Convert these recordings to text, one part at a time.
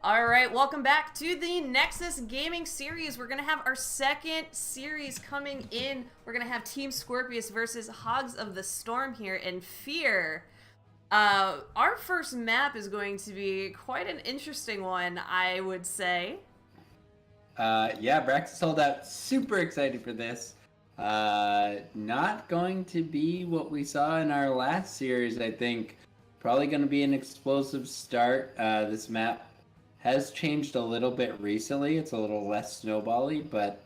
All right, welcome back to the Nexus Gaming Series. We're going to have our second series coming in. We're going to have Team Skorpious versus Hogs of the Storm here in Fear. Our first map is going to be quite an interesting one, I would say. Yeah, Brax sold out. Super excited for this. Not going to be what we saw in our last series, I think. Probably going to be an explosive start. This map has changed a little bit recently. It's a little less snowbally, but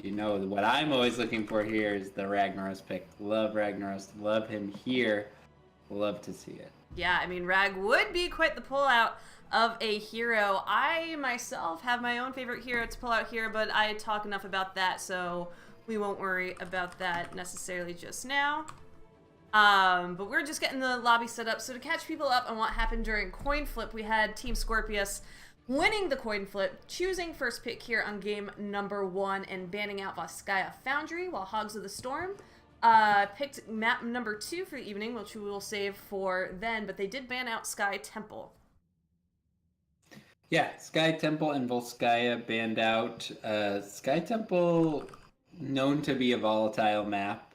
you know what I'm always looking for here is the Ragnaros pick. Love Ragnaros. Love him here. Love to see it. Yeah, I mean, Rag would be quite the pullout of a hero. I myself have my own favorite hero to pull out here, but I talk enough about that, so we won't worry about that necessarily just now. But we're just getting the lobby set up. So to catch people up on what happened during coin flip, we had Team Skorpious winning the coin flip, choosing first pick here on game number 1 and banning out Voskaya Foundry, while Hogs of the Storm picked map number 2 for the evening, which we will save for then, but they did ban out Sky Temple. Yeah, Sky Temple and Volskaya banned out. Sky Temple, known to be a volatile map.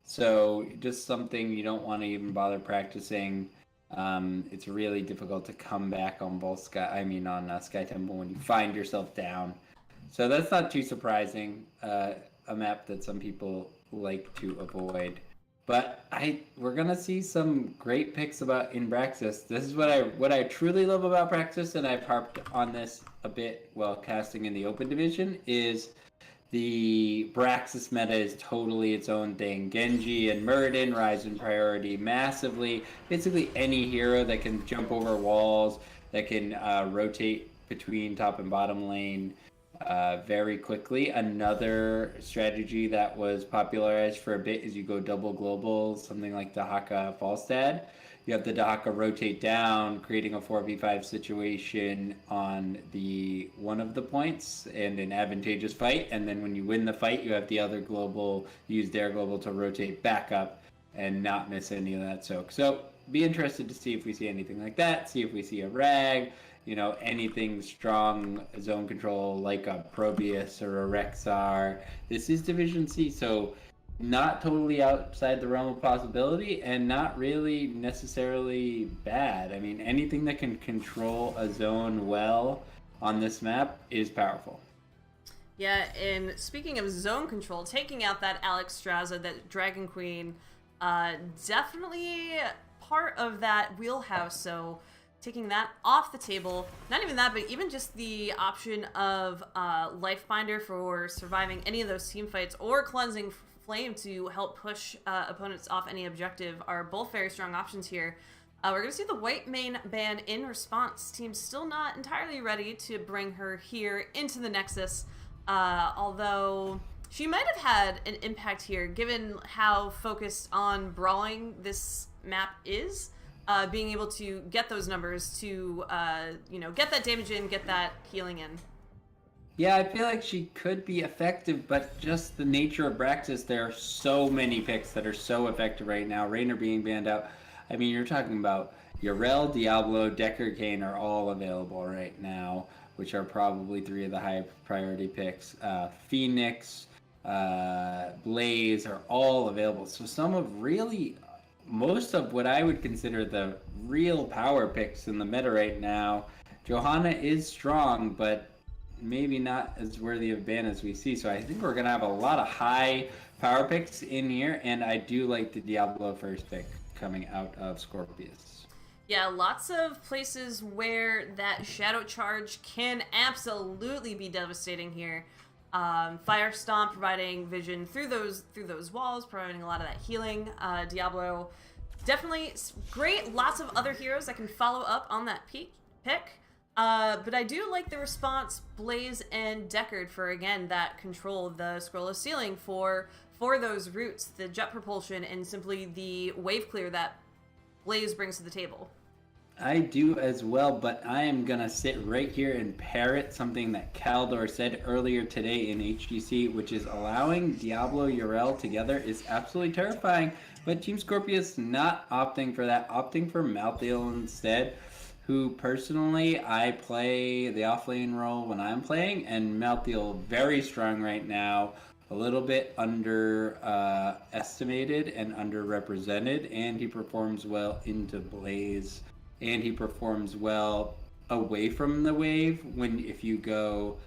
So just something you don't want to even bother practicing. It's really difficult to come back on Sky Temple when you find yourself down. So that's not too surprising. A map that some people like to avoid. But we're gonna see some great picks about in Braxis. This is what I truly love about Braxis, and I've harped on this a bit while casting in the open division, is the Braxis meta is totally its own thing. Genji and Muradin rise in priority massively. Basically any hero that can jump over walls, that can rotate between top and bottom lane very quickly. Another strategy that was popularized for a bit is you go double global, something like Dahaka Falstad. You have the Dahaka rotate down, creating a 4v5 situation on the one of the points and an advantageous fight. And then when you win the fight, you have the other global, use their global to rotate back up and not miss any of that soak. So be interested to see if we see anything like that, see if we see a Rag, you know, anything strong zone control like a Probius or a Rexar. This is Division C, so not totally outside the realm of possibility and not really necessarily bad. I mean, anything that can control a zone well on this map is powerful. Yeah, and speaking of zone control, taking out that Alex Straza, that Dragon Queen, definitely part of that wheelhouse, so taking that off the table. Not even that, but even just the option of Lifebinder for surviving any of those team fights, or Cleansing Flame to help push opponents off any objective, are both very strong options here. We're going to see the white main ban in response. Team's still not entirely ready to bring her here into the Nexus, although she might have had an impact here given how focused on brawling this map is. Being able to get those numbers to, you know, get that damage in, get that healing in. Yeah, I feel like she could be effective, but just the nature of Braxis, there are so many picks that are so effective right now. Raynor being banned out. I mean, you're talking about Yrel, Diablo, Decker, Kane are all available right now, which are probably 3 of the high priority picks. Phoenix, Blaze are all available. So most of what I would consider the real power picks in the meta right now. Johanna is strong, but maybe not as worthy of ban as we see. So I think we're going to have a lot of high power picks in here, and I do like the Diablo first pick coming out of Skorpious. Yeah, lots of places where that Shadow Charge can absolutely be devastating here. Fire Stomp providing vision through those walls, providing a lot of that healing. Diablo, definitely great. Lots of other heroes that can follow up on that pick. But I do like the response, Blaze and Deckard, for, again, that control of the Scroll of Sealing for those roots, the jet propulsion, and simply the wave clear that Blaze brings to the table. I do as well, but I am going to sit right here and parrot something that Caldor said earlier today in HGC, which is allowing Diablo Yrel together is absolutely terrifying, but Team Skorpious not opting for that, opting for Malthael instead. who personally I play the offlane role when I'm playing, and Malthael very strong right now, a little bit estimated and underrepresented, and he performs well into Blaze, and he performs well away from the wave if you go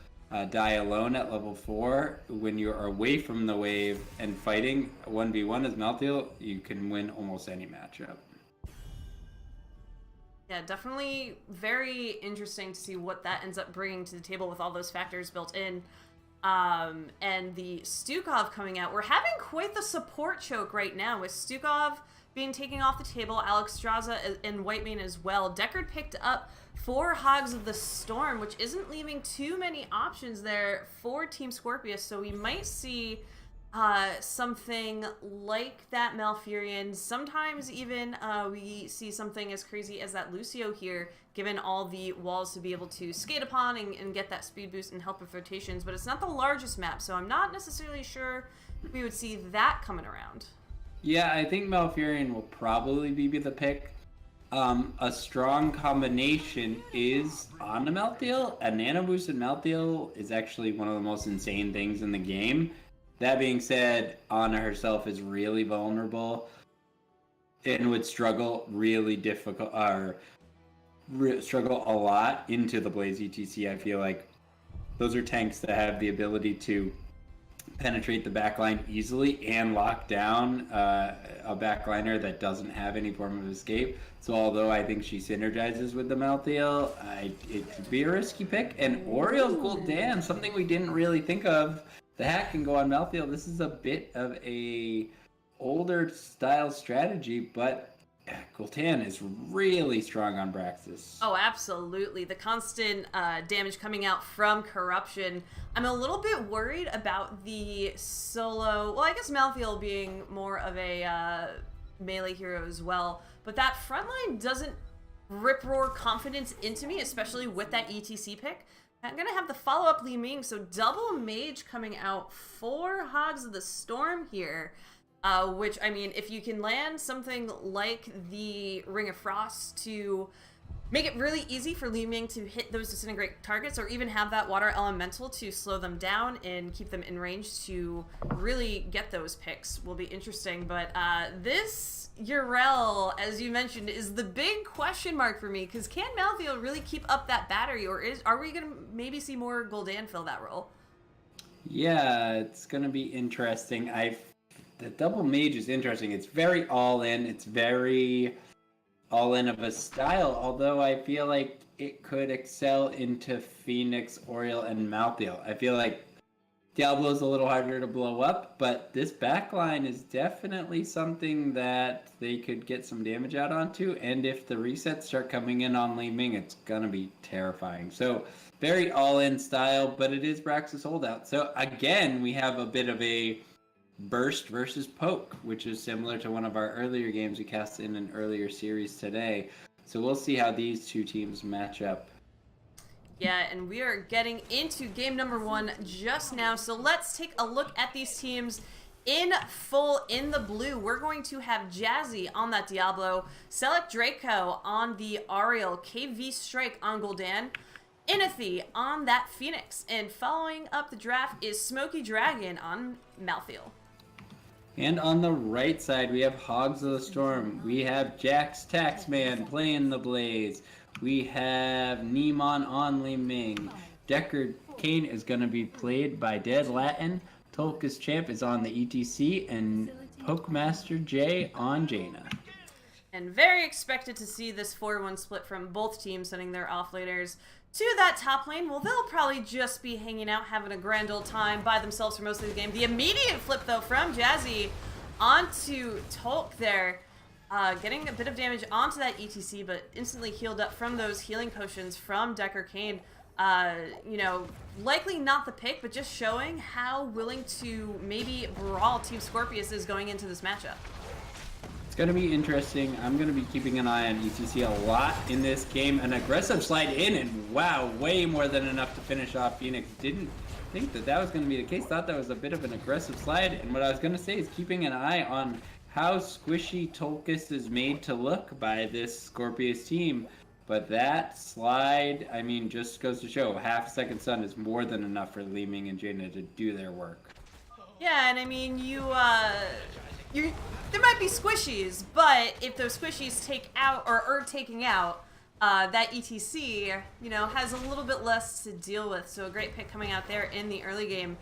die alone at level 4. When you're away from the wave and fighting 1v1 as Malthael, you can win almost any matchup. Yeah, definitely very interesting to see what that ends up bringing to the table with all those factors built in. And the Stukov coming out. We're having quite the support choke right now with Stukov being taken off the table, Alexstrasza and Whitemane as well. Deckard picked up 4 Hogs of the Storm, which isn't leaving too many options there for Team Skorpious, so we might see something like that Malfurion. Sometimes even we see something as crazy as that Lucio here, given all the walls to be able to skate upon and get that speed boost and help with rotations, but it's not the largest map, so I'm not necessarily sure we would see that coming around. Yeah, I think Malfurion will probably be the pick. A strong combination is on the Malthael. A nano boost in Malthael is actually one of the most insane things in the game. That being said, Ana herself is really vulnerable and would struggle struggle a lot into the Blaze ETC. I feel like those are tanks that have the ability to penetrate the backline easily and lock down a backliner that doesn't have any form of escape. So although I think she synergizes with the Malthael, it could be a risky pick. And Oriel's Gul'dan, something we didn't really think of. The hack can go on Malthael. This is a bit of a older style strategy, but Gul'dan is really strong on Braxis. Oh, absolutely. The constant damage coming out from Corruption. I'm a little bit worried about the solo... Well, I guess Malthael being more of a melee hero as well, but that frontline doesn't rip-roar confidence into me, especially with that ETC pick. I'm going to have the follow-up Li Ming, so double mage coming out for Hogs of the Storm here. Which, I mean, if you can land something like the Ring of Frost to make it really easy for Li Ming to hit those disintegrate targets, or even have that water elemental to slow them down and keep them in range to really get those picks, will be interesting. But this Yrel, as you mentioned, is the big question mark for me, because can Malthael really keep up that battery, or are we going to maybe see more Gul'dan fill that role? Yeah, it's going to be interesting. The double mage is interesting. It's very all-in. It's very all-in of a style, although I feel like it could excel into Phoenix, Oriel, and Malthael. I feel like Diablo's a little harder to blow up, but this backline is definitely something that they could get some damage out onto, and if the resets start coming in on Li Ming, it's going to be terrifying. So, very all-in style, but it is Braxis holdout. So, again, we have a bit of a burst versus poke, which is similar to one of our earlier games we cast in an earlier series today. So we'll see how these two teams match up. Yeah, and we are getting into game number 1 just now. So let's take a look at these teams in full in the blue. We're going to have Jazzy on that Diablo, Select Draco on the Ariel, KV Strike on Gul'dan, Inathy on that Phoenix, and following up the draft is Smoky Dragon on Malthael. And on the right side, we have Hogs of the Storm. We have Jax Taxman playing the Blaze. We have Neemon on Li Ming. Deckard Cain is going to be played by Dead Latin. Tolkus Champ is on the ETC. And Pokemaster J on Jaina. And very expected to see this 4-1 split from both teams sending their offlaners to that top lane. Well, they'll probably just be hanging out, having a grand old time by themselves for most of the game. The immediate flip, though, from Jazzy onto Tolk there, getting a bit of damage onto that ETC, but instantly healed up from those healing potions from Deckard Cain. You know, likely not the pick, but just showing how willing to maybe brawl Team Skorpious is going into this matchup. It's going to be interesting. I'm going to be keeping an eye on ETC a lot in this game. An aggressive slide in, and wow, way more than enough to finish off Phoenix. Didn't think that was going to be the case. Thought that was a bit of an aggressive slide. And what I was going to say is keeping an eye on how squishy Tolkus is made to look by this Skorpious team. But that slide, I mean, just goes to show half a second stun is more than enough for Li Ming and Jaina to do their work. Yeah, and I mean, there might be squishies, but if those squishies take out or are taking out, that ETC, has a little bit less to deal with. So a great pick coming out there in the early game.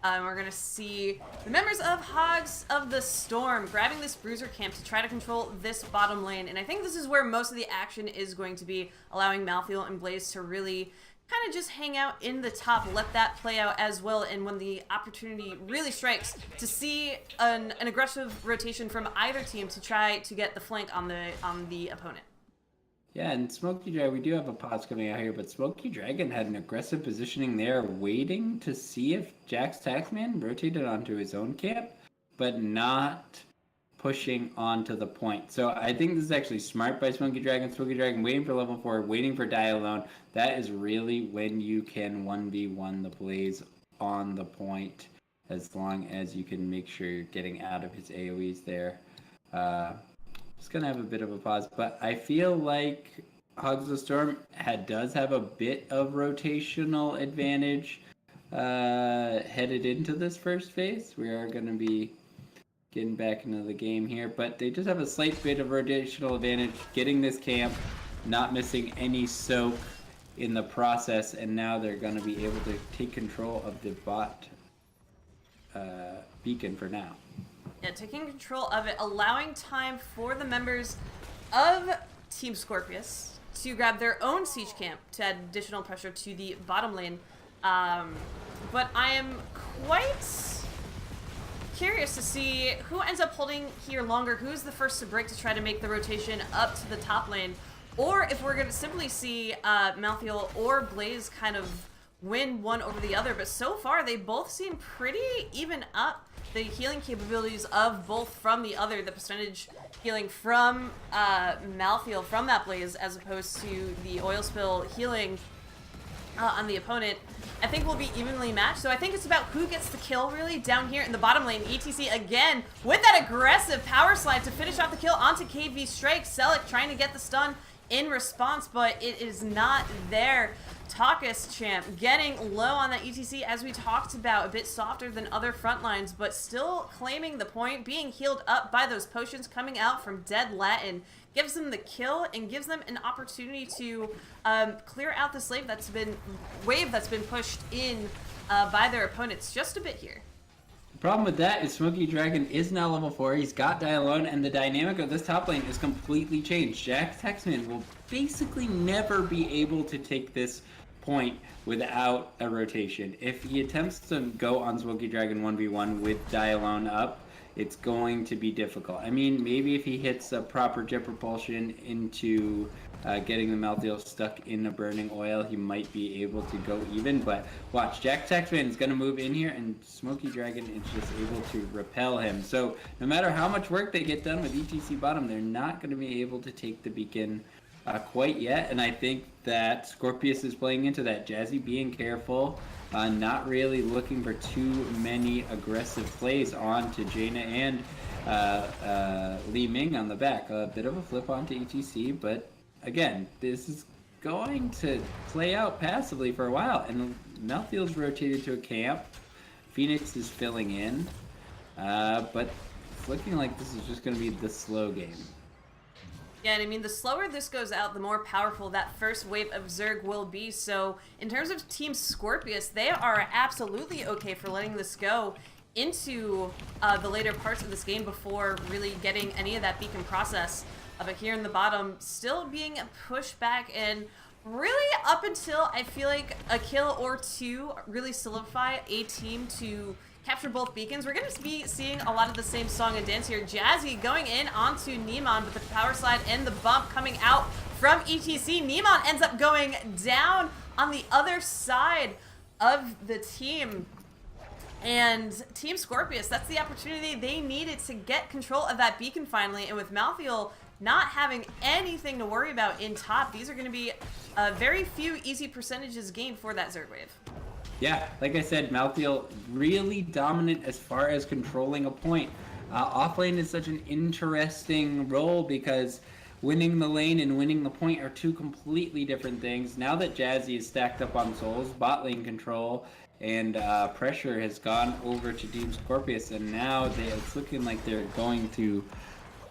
We're going to see the members of Hogs of the Storm grabbing this bruiser camp to try to control this bottom lane. And I think this is where most of the action is going to be, allowing Malthael and Blaze to really kind of just hang out in the top, let that play out as well. And when the opportunity really strikes, to see an aggressive rotation from either team to try to get the flank on the opponent. Yeah, and Smoky Dragon, we do have a pause coming out here, but Smoky Dragon had an aggressive positioning there, waiting to see if Jack's Taxman rotated onto his own camp, but not pushing onto the point. So I think this is actually smart by Smoky Dragon. Smoky Dragon waiting for level 4, waiting for Die Alone. That is really when you can 1v1 the Blaze on the point, as long as you can make sure you're getting out of his AoEs there. Just gonna have a bit of a pause, but I feel like Hogs of the Storm does have a bit of rotational advantage headed into this first phase. We are gonna be getting back into the game here, but they just have a slight bit of rotational advantage, getting this camp, not missing any soak in the process, and now they're gonna be able to take control of the bot beacon for now. Yeah, taking control of it, allowing time for the members of Team Skorpious to grab their own siege camp to add additional pressure to the bottom lane. But I am quite curious to see who ends up holding here longer, who's the first to break to try to make the rotation up to the top lane, or if we're going to simply see Malthael or Blaze kind of win one over the other. But so far, they both seem pretty even up. The healing capabilities of both from the other, the percentage healing from Malthael from that Blaze as opposed to the oil spill healing on the opponent, I think will be evenly matched. So I think it's about who gets the kill really down here in the bottom lane. ETC again with that aggressive power slide to finish off the kill onto KV Strike. Selic trying to get the stun in response, but it is not there. Takas champ getting low on that ETC, as we talked about, a bit softer than other front lines, but still claiming the point, being healed up by those potions coming out from Dead Latin. Gives them the kill and gives them an opportunity to clear out this wave that's been pushed in by their opponents just a bit here. The problem with that is Smoky Dragon is now level 4, he's got Die Alone, and the dynamic of this top lane is completely changed. Jack Taxman will basically never be able to take this point without a rotation. If he attempts to go on Smoky Dragon 1v1 with Die Alone up, it's going to be difficult. I mean, maybe if he hits a proper jet propulsion into getting the Malthael stuck in a burning oil, he might be able to go even. But watch, Jack Taxman is going to move in here, and Smoky Dragon is just able to repel him. So no matter how much work they get done with ETC bottom, they're not going to be able to take the beacon quite yet. And I think that Skorpious is playing into that. Jazzy being careful, not really looking for too many aggressive plays onto Jaina and Li Ming on the back. A bit of a flip onto ETC, but again, this is going to play out passively for a while. And Malthael's rotated to a camp. Phoenix is filling in, but it's looking like this is just going to be the slow game. Yeah, and I mean, the slower this goes out, the more powerful that first wave of Zerg will be. So in terms of Team Skorpious, they are absolutely okay for letting this go into the later parts of this game before really getting any of that beacon process. But here in the bottom, still being pushed back, and really up until I feel like a kill or two really solidify a team to capture both beacons. We're going to be seeing a lot of the same song and dance here. Jazzy going in onto Neemon, but the power slide and the bump coming out from ETC. Neemon ends up going down on the other side of the team. And Team Skorpious, that's the opportunity they needed to get control of that beacon finally. And with Malthael not having anything to worry about in top, these are going to be very few easy percentages gained for that Zerg wave. Yeah, like I said, Malthael really dominant as far as controlling a point. Offlane is such an interesting role because winning the lane and winning the point are two completely different things. Now that Jazzy is stacked up on souls, bot lane control and pressure has gone over to Team Skorpious, and now it's looking like they're going to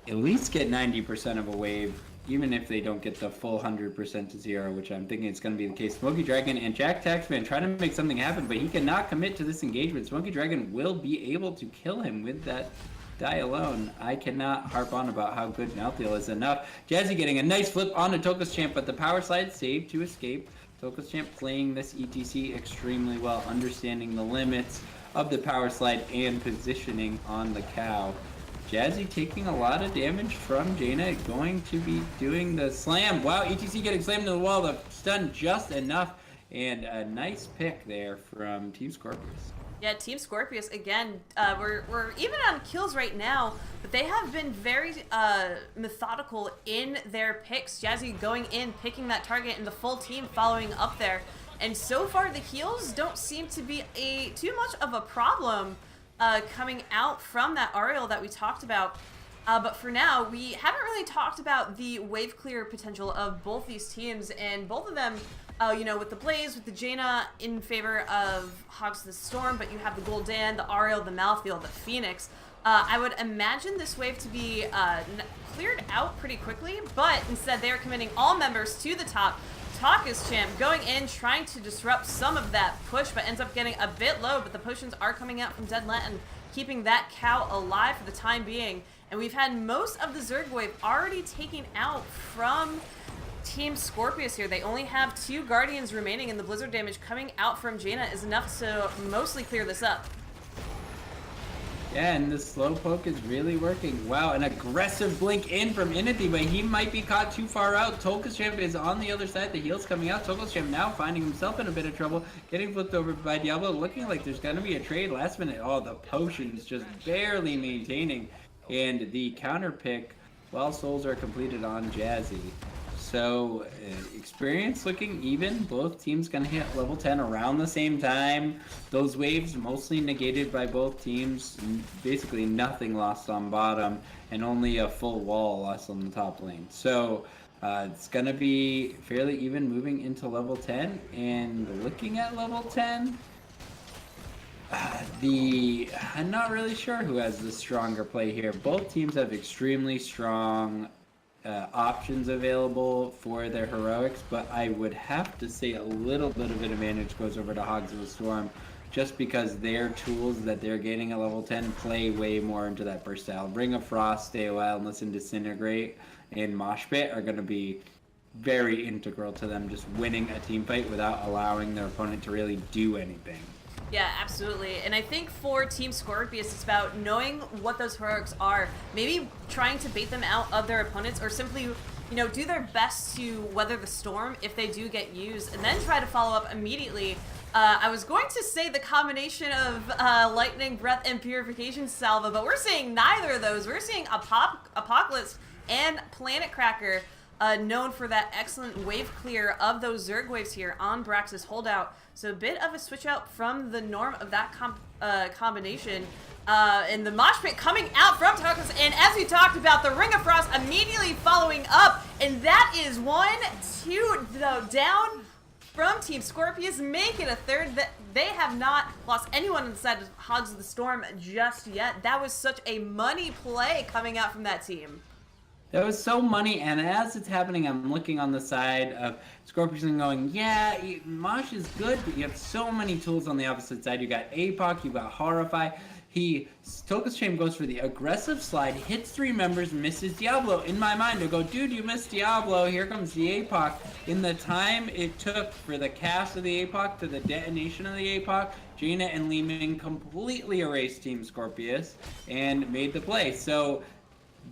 at least get 90% of a wave, even if they don't get the full 100% to 0, which I'm thinking it's going to be the case. Smoky Dragon and Jack Taxman trying to make something happen, but he cannot commit to this engagement. Smoky Dragon will be able to kill him with that die alone. I cannot harp on about how good Malthael is enough. Jazzy getting a nice flip onto Tokus Champ, but the power slide saved to escape. Tokus Champ playing this ETC extremely well, understanding the limits of the power slide and positioning on the cow. Jazzy taking a lot of damage from Jaina, going to be doing the slam. Wow, ETC getting slammed into the wall, the stun just enough, and a nice pick there from Team Skorpious. Yeah, Team Skorpious, again, we're even on kills right now, but they have been very methodical in their picks. Jazzy going in, picking that target, and the full team following up there. And so far, the heals don't seem to be too much of a problem coming out from that Ariel that we talked about. But for now, we haven't really talked about the wave clear potential of both these teams, and both of them, you know, with the Blaze, with the Jaina in favor of Hogs the Storm, but you have the Gul'dan, the Ariel, the Malthael, the Phoenix. I would imagine this wave to be cleared out pretty quickly, but instead they are committing all members to the top. Tokus Champ going in, trying to disrupt some of that push, but ends up getting a bit low, but the potions are coming out from Dead Latin, keeping that cow alive for the time being. And we've had most of the Zerg wave already taken out from Team Skorpious here. They only have 2 Guardians remaining, and the Blizzard damage coming out from Jaina is enough to mostly clear this up. Yeah, and the slow poke is really working. Wow, an aggressive blink in from Inity, but he might be caught too far out. Tokus Champ is on the other side. The heal's coming out. Tokus Champ now finding himself in a bit of trouble, getting flipped over by Diablo, looking like there's going to be a trade last minute. Oh, the potions just barely maintaining. And the counter pick, while souls are completed on Jazzy. So, experience looking even. Both teams gonna hit level 10 around the same time. Those waves mostly negated by both teams. Basically nothing lost on bottom, and only a full wall lost on the top lane. So, it's gonna be fairly even moving into level 10. And looking at level 10, I'm not really sure who has the stronger play here. Both teams have extremely strong options available for their heroics, but I would have to say a little bit of an advantage goes over to Hogs of the Storm, just because their tools that they're gaining at level 10 play way more into that burst style. Ring of Frost, Stay a While, and Listen Disintegrate, and Mosh Pit are going to be very integral to them just winning a team fight without allowing their opponent to really do anything. Yeah, absolutely. And I think for Team Skorpious, it's about knowing what those heroics are, maybe trying to bait them out of their opponents, or simply, you know, do their best to weather the storm if they do get used, and then try to follow up immediately. I was going to say the combination of Lightning, Breath, and Purification Salva, but we're seeing neither of those. We're seeing Apocalypse and Planet Cracker, known for that excellent wave clear of those Zerg waves here on Brax's holdout. So a bit of a switch out from the norm of that combination. And the Mosh Pit coming out from Tokus, and as we talked about, the Ring of Frost immediately following up, and that is 1-2 down from Team Skorpious, make it a third. They have not lost anyone inside of Hogs of the Storm just yet. That was such a money play coming out from that team. That was so money, and as it's happening, I'm looking on the side of Skorpious and going, yeah, Mosh is good, but you have so many tools on the opposite side. You got APOC, you got Horrify. Tokus Champ goes for the aggressive slide, hits 3 members, misses Diablo. In my mind, I go, dude, you missed Diablo. Here comes the APOC. In the time it took for the cast of the APOC to the detonation of the APOC, Jaina and Li Ming completely erased Team Skorpious and made the play. So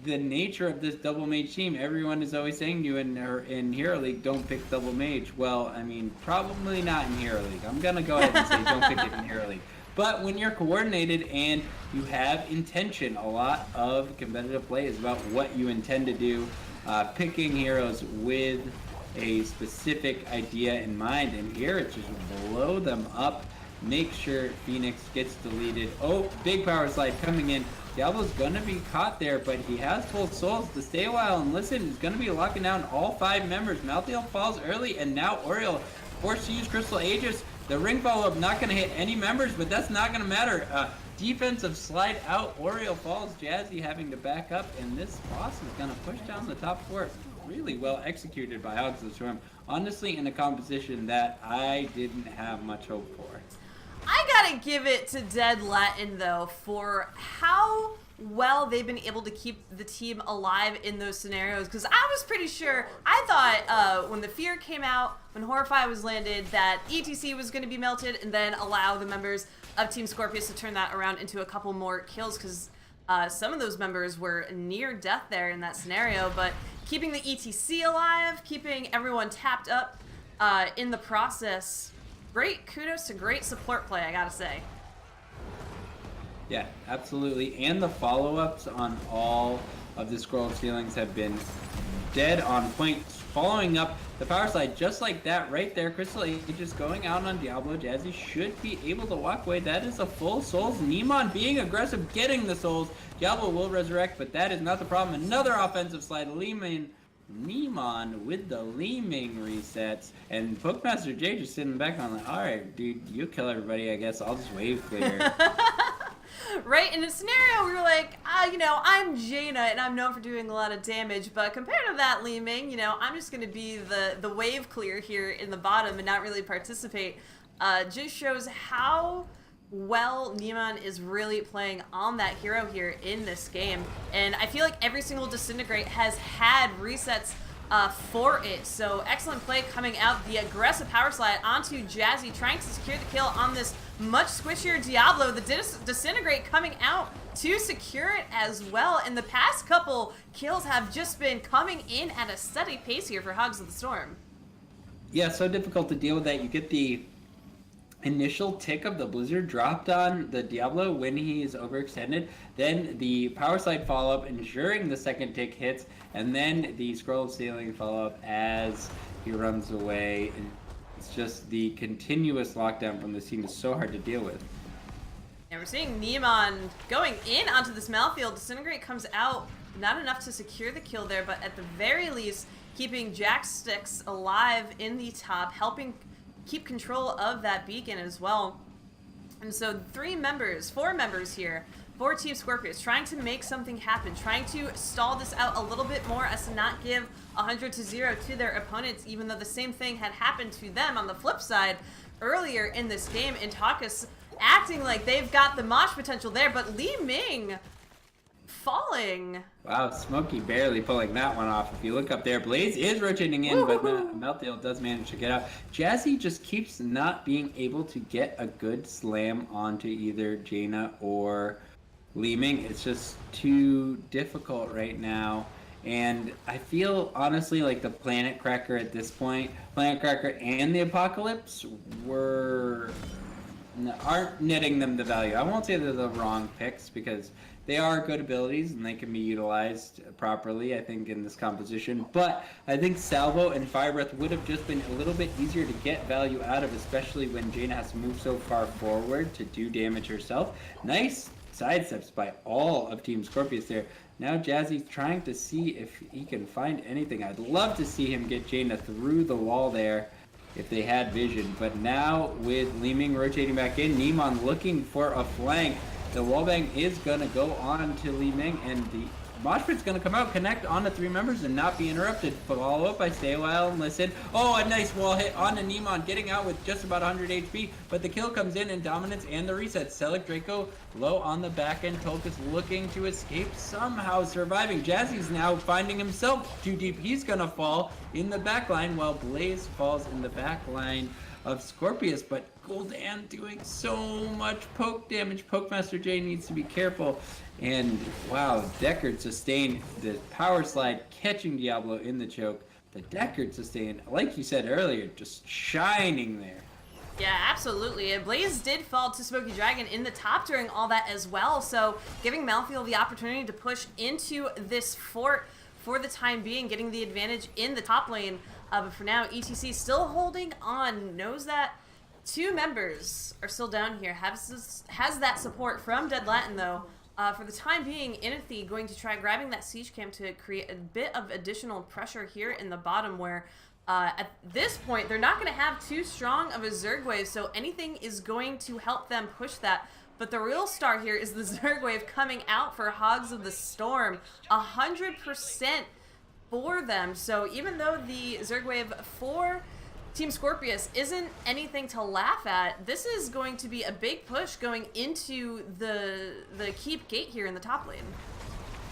the nature of this double mage team, everyone is always saying to you in Hero League, don't pick double mage. Well, I mean, probably not in Hero League. I'm going to go ahead and say don't pick it in Hero League. But when you're coordinated and you have intention, a lot of competitive play is about what you intend to do, picking heroes with a specific idea in mind. And here it's just blow them up make sure Phoenix gets deleted. Oh, big power slide coming in. Diablo's gonna be caught there, but he has full souls to stay a while and listen. He's gonna be locking down all 5 members. Malthael falls early, and now Oriel forced to use Crystal Aegis. The ring follow-up not gonna hit any members, but that's not gonna matter. Defensive slide out, Oriel falls, Jazzy having to back up, and this boss is gonna push down the top 4. Really well executed by Hogs of the Storm. Honestly, in a composition that I didn't have much hope for. I gotta give it to Dead Latin, though, for how well they've been able to keep the team alive in those scenarios, because I was pretty sure, I thought when the Fear came out, when Horrify was landed, that ETC was going to be melted and then allow the members of Team Skorpious to turn that around into a couple more kills, because some of those members were near death there in that scenario, but keeping the ETC alive, keeping everyone tapped up in the process, great kudos to great support play, I gotta say. Yeah, absolutely. And the follow-ups on all of the Scroll of Ceilings have been dead on point. Following up the power slide just like that right there. Crystal Aegis going out on Diablo. Jazzy should be able to walk away. That is a full souls. Neemon being aggressive, getting the souls. Diablo will resurrect, but that is not the problem. Another offensive slide. Neemon with the Leeming resets. And Pokemaster J just sitting back on like, alright, dude, you kill everybody, I guess. I'll just wave clear. Right, in a scenario we were like, you know, I'm Jaina and I'm known for doing a lot of damage, but compared to that Leeming, you know, I'm just going to be the wave clear here in the bottom and not really participate. Just shows how well Neemon is really playing on that hero here in this game. And I feel like every single Disintegrate has had resets for it. So excellent play coming out. The aggressive power slide onto Jazzy, trying to secure the kill on this much squishier Diablo. The Disintegrate coming out to secure it as well. And the past couple kills have just been coming in at a steady pace here for Hogs of the Storm. Yeah, so difficult to deal with that. You get the initial tick of the blizzard dropped on the Diablo when he is overextended, then the power slide follow-up ensuring the second tick hits, and then the scroll of ceiling follow-up as he runs away. And it's just the continuous lockdown from this team is so hard to deal with. And we're seeing Neemon going in onto this Malthael. Disintegrate comes out, not enough to secure the kill there, but at the very least keeping Jack Sticks alive in the top, helping keep control of that beacon as well. And so 4 members here for Team Skorpious, trying to make something happen, trying to stall this out a little bit more as to not give 100-0 to their opponents, even though the same thing had happened to them on the flip side earlier in this game. And Takas acting like they've got the mosh potential there, but Li Ming falling. Wow, Smokey barely pulling that one off. If you look up there, Blaze is rotating in, but Malthael does manage to get out. Jazzy just keeps not being able to get a good slam onto either Jaina or Leeming. It's just too difficult right now. And I feel, honestly, like the Planet Cracker at this point, Planet Cracker and the Apocalypse aren't netting them the value. I won't say they're the wrong picks, because they are good abilities and they can be utilized properly, I think, in this composition. But I think Salvo and Fire Breath would have just been a little bit easier to get value out of, especially when Jaina has to move so far forward to do damage herself. Nice sidesteps by all of Team Skorpious there. Now Jazzy's trying to see if he can find anything. I'd love to see him get Jaina through the wall there if they had vision. But now with Leeming rotating back in, Neemon looking for a flank. The wallbang is going to go on to Leeming, and the mosh pit's going to come out, connect on the 3 members, and not be interrupted. Follow up by Stay a While and Listen. Oh, a nice wall hit on to Neemon, getting out with just about 100 HP, but the kill comes in Dominance and the reset. Selic Draco low on the back end. Tolkus looking to escape, somehow surviving. Jazzy's now finding himself too deep. He's going to fall in the back line, while Blaze falls in the back line of Skorpious, but Gul'dan doing so much poke damage. Pokemaster J needs to be careful. And wow, Deckard sustained the power slide, catching Diablo in the choke. The Deckard sustained, like you said earlier, just shining there. Yeah, absolutely. And Blaze did fall to Smoky Dragon in the top during all that as well, so giving Malthael the opportunity to push into this fort for the time being, getting the advantage in the top lane. But for now, ETC still holding on, knows that 2 members are still down here. Has that support from Dead Latin, though. For the time being, Inathy going to try grabbing that siege camp to create a bit of additional pressure here in the bottom, where at this point, they're not going to have too strong of a Zerg wave, so anything is going to help them push that. But the real star here is the Zerg wave coming out for Hogs of the Storm. 100% for them. So even though the Zerg wave for Team Skorpious isn't anything to laugh at, this is going to be a big push going into the keep gate here in the top lane.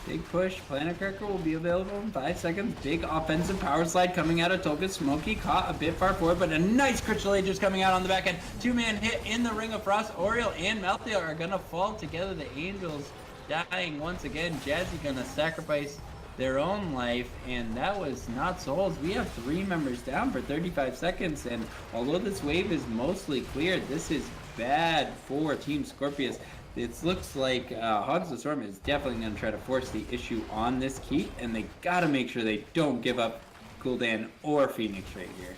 Big push. Planet Cracker will be available in 5 seconds. Big offensive power slide coming out of Toka. Smokey caught a bit far forward, but a nice Crystal Aegis coming out on the back end. 2-man hit in the Ring of Frost. Oriel and Malthael are going to fall together. The Angels dying once again. Jazzy going to sacrifice their own life, and that was not Souls. We have 3 members down for 35 seconds, and although this wave is mostly cleared, this is bad for Team Skorpious. It looks like Hogs of the Storm is definitely going to try to force the issue on this keep, and they got to make sure they don't give up Gul'dan or Phoenix right here.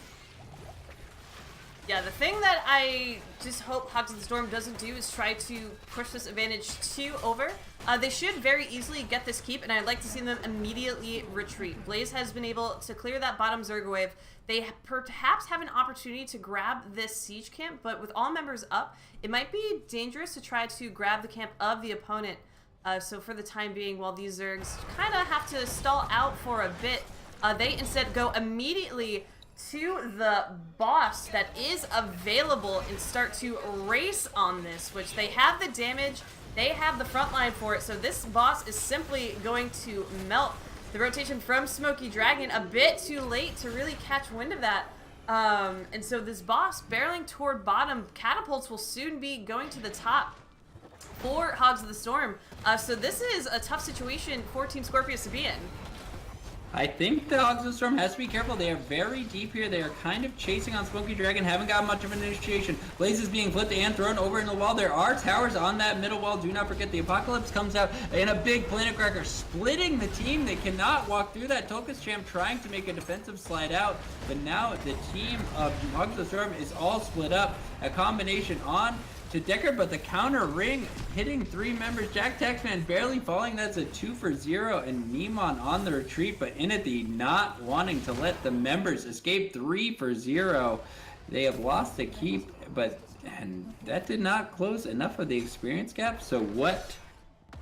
Yeah, the thing that I just hope Hogs of the Storm doesn't do is try to push this advantage too over. They should very easily get this keep, and I'd like to see them immediately retreat. Blaze has been able to clear that bottom Zerg wave. They perhaps have an opportunity to grab this siege camp, but with all members up, it might be dangerous to try to grab the camp of the opponent. So for the time being, while these Zergs kind of have to stall out for a bit, they instead go immediately to the boss that is available and start to race on this, which they have the damage, they have the front line for it, so this boss is simply going to melt. The rotation from Smoky Dragon a bit too late to really catch wind of that. And so this boss barreling toward bottom. Catapults will soon be going to the top for Hogs of the Storm. So this is a tough situation for Team Skorpious to be in. I think the Hogs of the Storm has to be careful. They are very deep here. They are kind of chasing on Smoky Dragon. Haven't got much of an initiation. Blaze is being flipped and thrown over in the wall. There are towers on that middle wall. Do not forget the Apocalypse comes out and a big Planet Cracker splitting the team. They cannot walk through that. Toka's Champ trying to make a defensive slide out. But now the team of Hogs of the Storm is all split up. A combination on to Decker, but the counter ring hitting 3 members. Jack Taxman barely falling. That's a 2 for 0, and Nemon on the retreat, but Inathy not wanting to let the members escape. 3 for 0. They have lost the keep, and that did not close enough of the experience gap. So what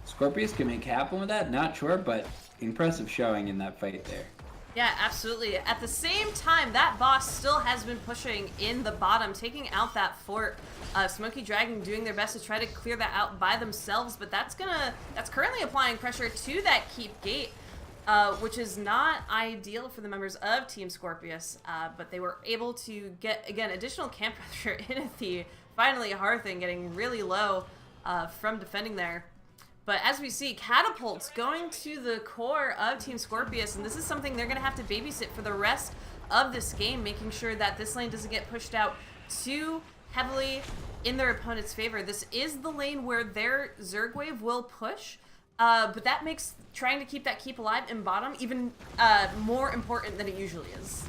Skorpious can make happen with that, not sure, but impressive showing in that fight there. Yeah, absolutely. At the same time, that boss still has been pushing in the bottom, taking out that fort. Smoky Dragon doing their best to try to clear that out by themselves, but that's currently applying pressure to that keep gate, which is not ideal for the members of Team Skorpious. But they were able to get, again, additional camp pressure in Inathy. Finally, Hearthing getting really low from defending there. But as we see, catapults going to the core of Team Skorpious, and this is something they're going to have to babysit for the rest of this game, making sure that this lane doesn't get pushed out too heavily in their opponent's favor. This is the lane where their Zerg wave will push, but that makes trying to keep that keep alive in bottom even more important than it usually is.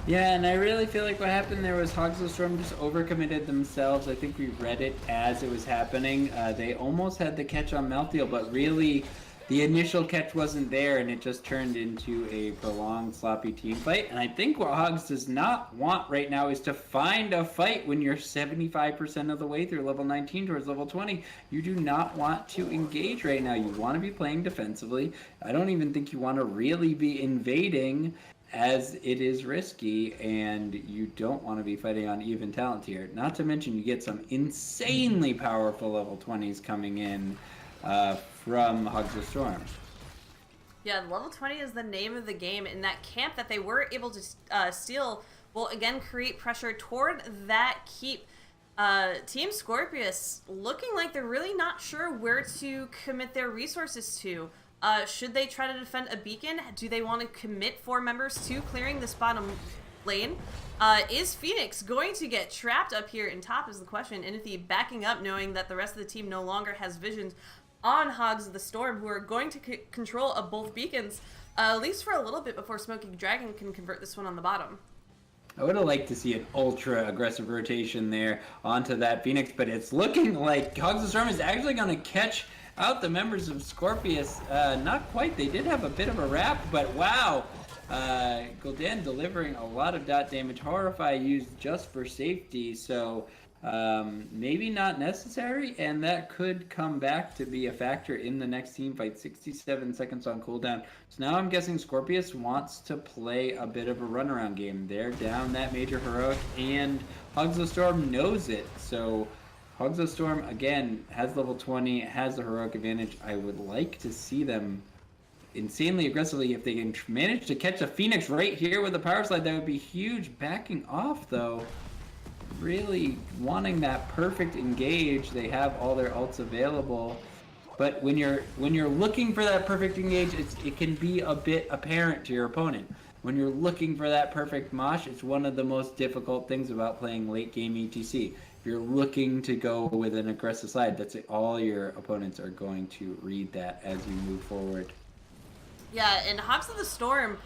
Yeah, and I really feel like what happened there was Hogs of the Storm just overcommitted themselves. I think we read it as it was happening. They almost had the catch on Malthael, but really the initial catch wasn't there, and it just turned into a prolonged, sloppy team fight. And I think what Hogs does not want right now is to find a fight when you're 75% of the way through level 19 towards level 20. You do not want to engage right now. You want to be playing defensively. I don't even think you want to really be invading, as it is risky, and you don't want to be fighting on even talent here. Not to mention you get some insanely powerful level 20s coming in from Hogs of Storm. Yeah, level 20 is the name of the game, and that camp that they were able to steal will again create pressure toward that keep. Team Skorpious looking like they're really not sure where to commit their resources to. Should they try to defend a beacon? Do they want to commit 4 members to clearing this bottom lane? Is Phoenix going to get trapped up here in top is the question. Inathy backing up, knowing that the rest of the team no longer has visions on Hogs of the Storm, who are going to control of both beacons, at least for a little bit before Smoky Dragon can convert this one on the bottom. I would have liked to see an ultra aggressive rotation there onto that Phoenix, but it's looking like Hogs of the Storm is actually going to catch out the members of Skorpious. Not quite. They did have a bit of a wrap, but wow. Gul'dan delivering a lot of dot damage. Horrify used just for safety, so maybe not necessary, and that could come back to be a factor in the next team fight. 67 seconds on cooldown. So now I'm guessing Skorpious wants to play a bit of a runaround game. They're down that major heroic, and Hogs of the Storm knows it. So Hogs of the Storm, again, has level 20, has the heroic advantage. I would like to see them insanely aggressively. If they can manage to catch a Phoenix right here with a power slide, that would be huge. Backing off, though, really wanting that perfect engage. They have all their ults available, but when you're looking for that perfect engage, it can be a bit apparent to your opponent. When you're looking for that perfect mosh, it's one of the most difficult things about playing late game ETC. If you're looking to go with an aggressive slide, that's it. All your opponents are going to read that as you move forward. Yeah, and Hogs of the Storm,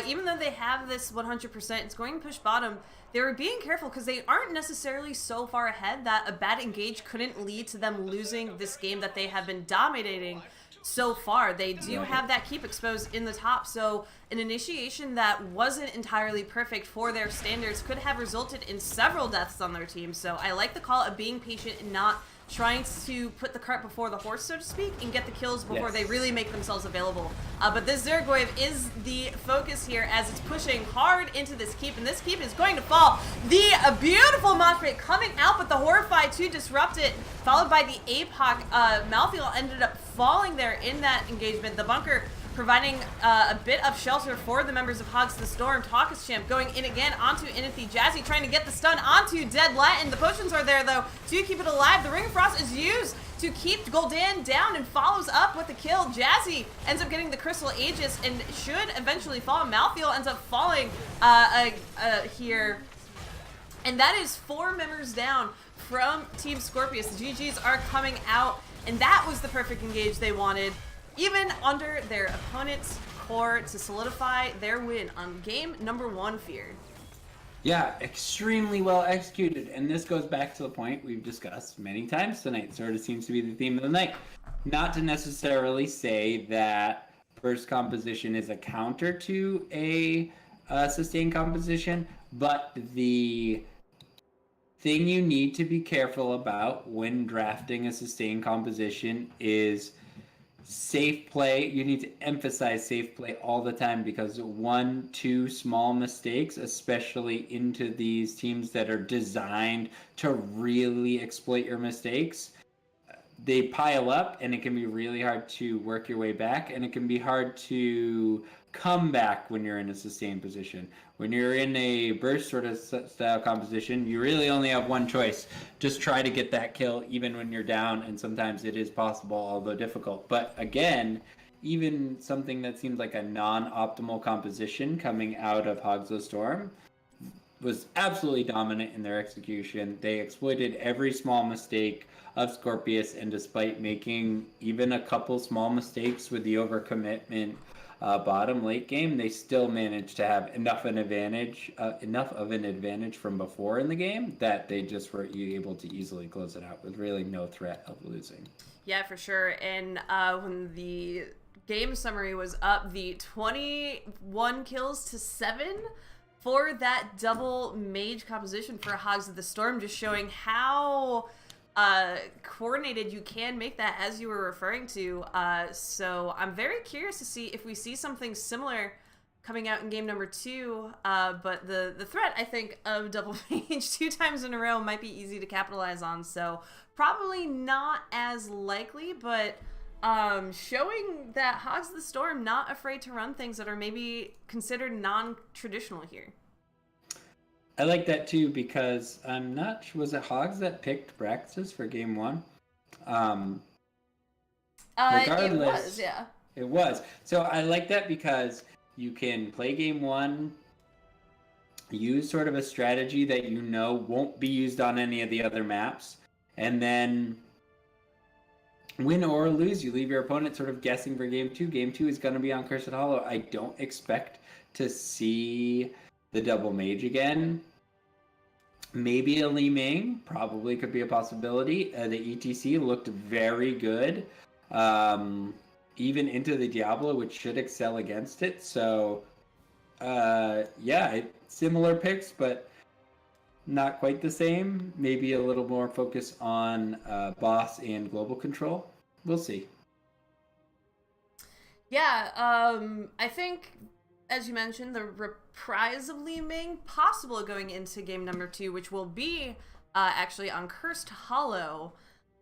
even though they have this 100%, it's going to push bottom. They were being careful because they aren't necessarily so far ahead that a bad engage couldn't lead to them losing this game that they have been dominating so far. They do have that keep exposed in the top, so an initiation that wasn't entirely perfect for their standards could have resulted in several deaths on their team. So I like the call of being patient and not trying to put the cart before the horse, so to speak, and get the kills before they really make themselves available. But this Zerg wave is the focus here as it's pushing hard into this keep, and this keep is going to fall. The beautiful mosh pit coming out, but the Horrify to disrupt it, followed by the APOC. Malthael ended up falling there in that engagement. The bunker providing a bit of shelter for the members of Hogs of the Storm. Talkus Champ going in again onto Inithy. Jazzy trying to get the stun onto Dead Latin. The potions are there, though, to keep it alive. The Ring of Frost is used to keep Gul'dan down and follows up with the kill. Jazzy ends up getting the Crystal Aegis and should eventually fall. Malthael ends up falling here. And that is 4 members down from Team Skorpious. The GGs are coming out, and that was the perfect engage they wanted, even under their opponent's core, to solidify their win on game number 1, Feared. Yeah, extremely well executed. And this goes back to the point we've discussed many times tonight. Sort of seems to be the theme of the night. Not to necessarily say that burst composition is a counter to a sustained composition, but the thing you need to be careful about when drafting a sustained composition is safe play. You need to emphasize safe play all the time, because 1-2 small mistakes, especially into these teams that are designed to really exploit your mistakes, they pile up, and it can be really hard to work your way back, and it can be hard to come back when you're in a sustained position. When you're in a burst sort of style composition, you really only have one choice. Just try to get that kill even when you're down, and sometimes it is possible, although difficult. But again, even something that seems like a non-optimal composition coming out of Hogs of the Storm was absolutely dominant in their execution. They exploited every small mistake of Skorpious, and despite making even a couple small mistakes with the overcommitment bottom late game, they still managed to have enough of an advantage from before in the game that they just were able to easily close it out with really no threat of losing. Yeah, for sure. And when the game summary was up, the 21 kills to 7 for that double mage composition for Hogs of the Storm, just showing how coordinated you can make that, as you were referring to. So I'm very curious to see if we see something similar coming out in game number 2. But the threat, I think, of double mage 2 times in a row might be easy to capitalize on. So probably not as likely, but showing that Hogs of the Storm not afraid to run things that are maybe considered non-traditional here. I like that too, because I'm not sure, was it Hogs that picked Braxis for game 1? It was, yeah. It was. So I like that because you can play game 1, use sort of a strategy that you know won't be used on any of the other maps, and then win or lose, you leave your opponent sort of guessing for game 2. Game 2 is going to be on Cursed Hollow. I don't expect to see the double mage again. Maybe a Li Ming probably could be a possibility. The ETC looked very good, even into the Diablo, which should excel against it. So, yeah, similar picks, but not quite the same. Maybe a little more focus on boss and global control. We'll see. Yeah, I think, as you mentioned, the reprise of Li Ming possible going into game number 2, which will be actually on Cursed Hollow.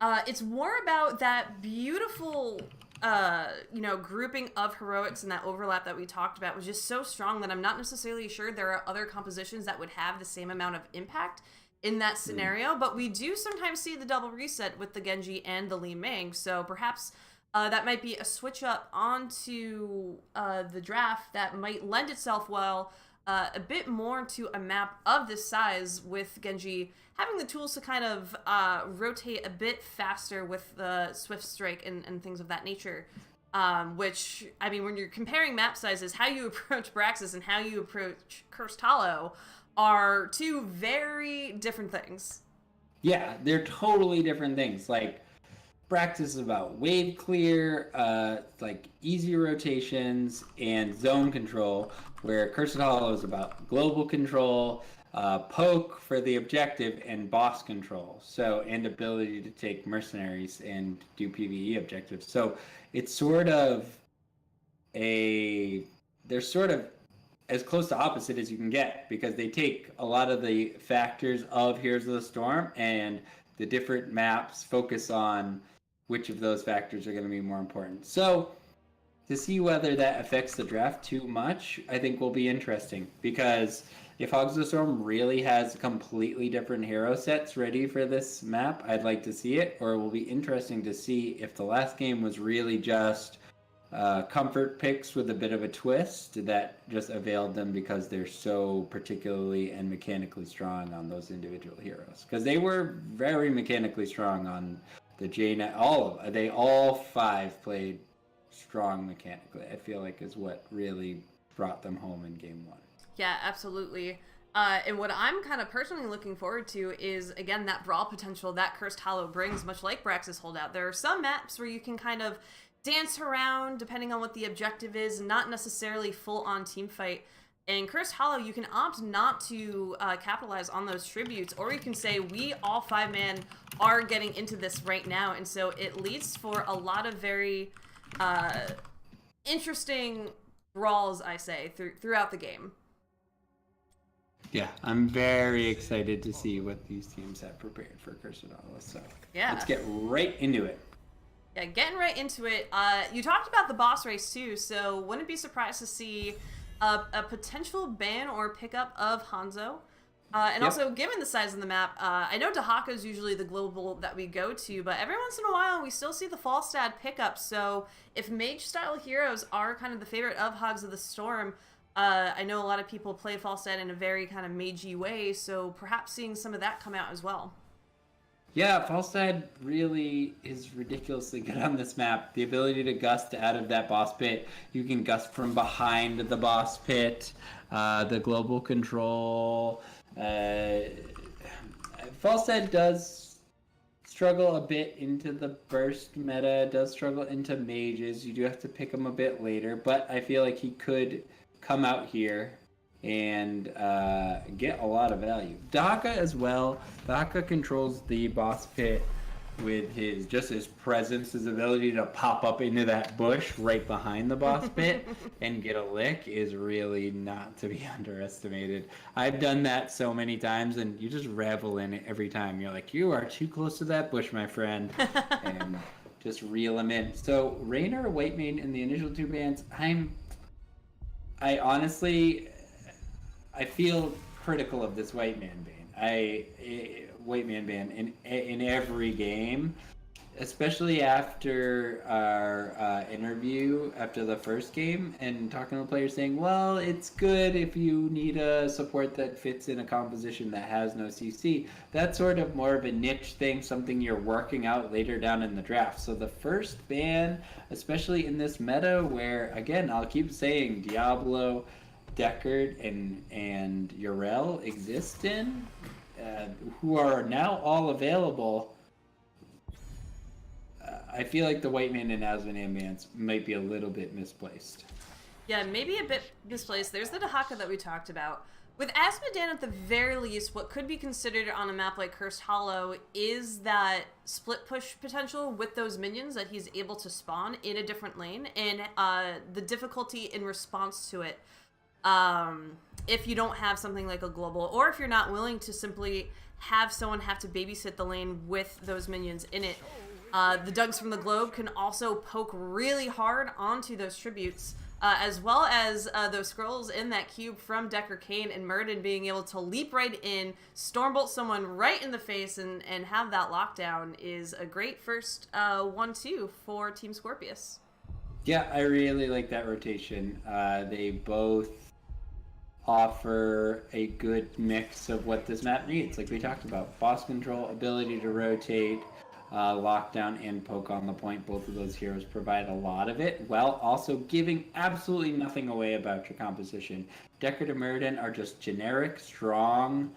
It's more about that beautiful, grouping of heroics and that overlap that we talked about was just so strong that I'm not necessarily sure there are other compositions that would have the same amount of impact in that scenario. But we do sometimes see the double reset with the Genji and the Li Ming, so perhaps that might be a switch up onto the draft that might lend itself well a bit more to a map of this size, with Genji having the tools to kind of rotate a bit faster with the Swift Strike and things of that nature. Which, I mean, when you're comparing map sizes, how you approach Braxis and how you approach Cursed Hollow are two very different things. Yeah, they're totally different things. Like, Braxis is about wave clear, like easy rotations and zone control, where Cursed Hollow is about global control, poke for the objective, and boss control. So, and ability to take mercenaries and do PvE objectives. So it's sort of they're sort of as close to opposite as you can get, because they take a lot of the factors of Heroes of the Storm, and the different maps focus on which of those factors are going to be more important. So to see whether that affects the draft too much, I think will be interesting, because if Hogs of the Storm really has completely different hero sets ready for this map, I'd like to see it. Or it will be interesting to see if the last game was really just comfort picks with a bit of a twist that just availed them because they're so particularly and mechanically strong on those individual heroes. Because they were very mechanically strong on the JNet. They all 5 played strong mechanically, I feel like, is what really brought them home in game 1. Yeah, absolutely. And what I'm kind of personally looking forward to is, again, that brawl potential that Cursed Hollow brings, much like Braxis Holdout. There are some maps where you can kind of dance around depending on what the objective is, not necessarily full-on team fight. In Cursed Hollow, you can opt not to capitalize on those tributes, or you can say, we all 5-man are getting into this right now, and so it leads for a lot of very interesting brawls, I say, throughout the game. Yeah, I'm very excited to see what these teams have prepared for Cursed Hollow, so yeah, let's get right into it. Yeah, getting right into it. You talked about the boss race too, so wouldn't be surprised to see a potential ban or pickup of Hanzo. And also, given the size of the map, I know Dahaka is usually the global that we go to, but every once in a while we still see the Falstad pickup. So if mage-style heroes are kind of the favorite of Hogs of the Storm, I know a lot of people play Falstad in a very kind of magey way, so perhaps seeing some of that come out as well. Yeah, Falstad really is ridiculously good on this map. The ability to gust out of that boss pit. You can gust from behind the boss pit. The global control. Falstad does struggle a bit into the burst meta. Does struggle into mages. You do have to pick him a bit later. But I feel like he could come out here and get a lot of value. Dahaka as well. Dahaka controls the boss pit with his presence, his ability to pop up into that bush right behind the boss pit and get a lick is really not to be underestimated. I've done that so many times, and you just revel in it every time. You're like, you are too close to that bush, my friend, and just reel him in. So Raynor, Whitemane, in the initial 2 bans, I honestly, I feel critical of this Whitemane ban in every game, especially after our interview after the first game and talking to the players saying, well, it's good if you need a support that fits in a composition that has no CC. That's sort of more of a niche thing, something you're working out later down in the draft. So the first ban, especially in this meta where, again, I'll keep saying Diablo, Deckard and Yrel exist in, who are now all available, I feel like the White Man and Asmodeus might be a little bit misplaced. Yeah, maybe a bit misplaced. There's the Dahaka that we talked about. With Asmodeus, at the very least, what could be considered on a map like Cursed Hollow is that split push potential with those minions that he's able to spawn in a different lane, and the difficulty in response to it. If you don't have something like a global, or if you're not willing to simply have someone have to babysit the lane with those minions in it. The Dugs from the Globe can also poke really hard onto those tributes, as well as those scrolls in that cube from Deckard Cain and Murden being able to leap right in, stormbolt someone right in the face, and have that lockdown is a great first 1-2 for Team Skorpious. Yeah, I really like that rotation. They both offer a good mix of what this map needs. Like we talked about, boss control, ability to rotate, lockdown, and poke on the point. Both of those heroes provide a lot of it, while also giving absolutely nothing away about your composition. Deckard and Murden are just generic, strong,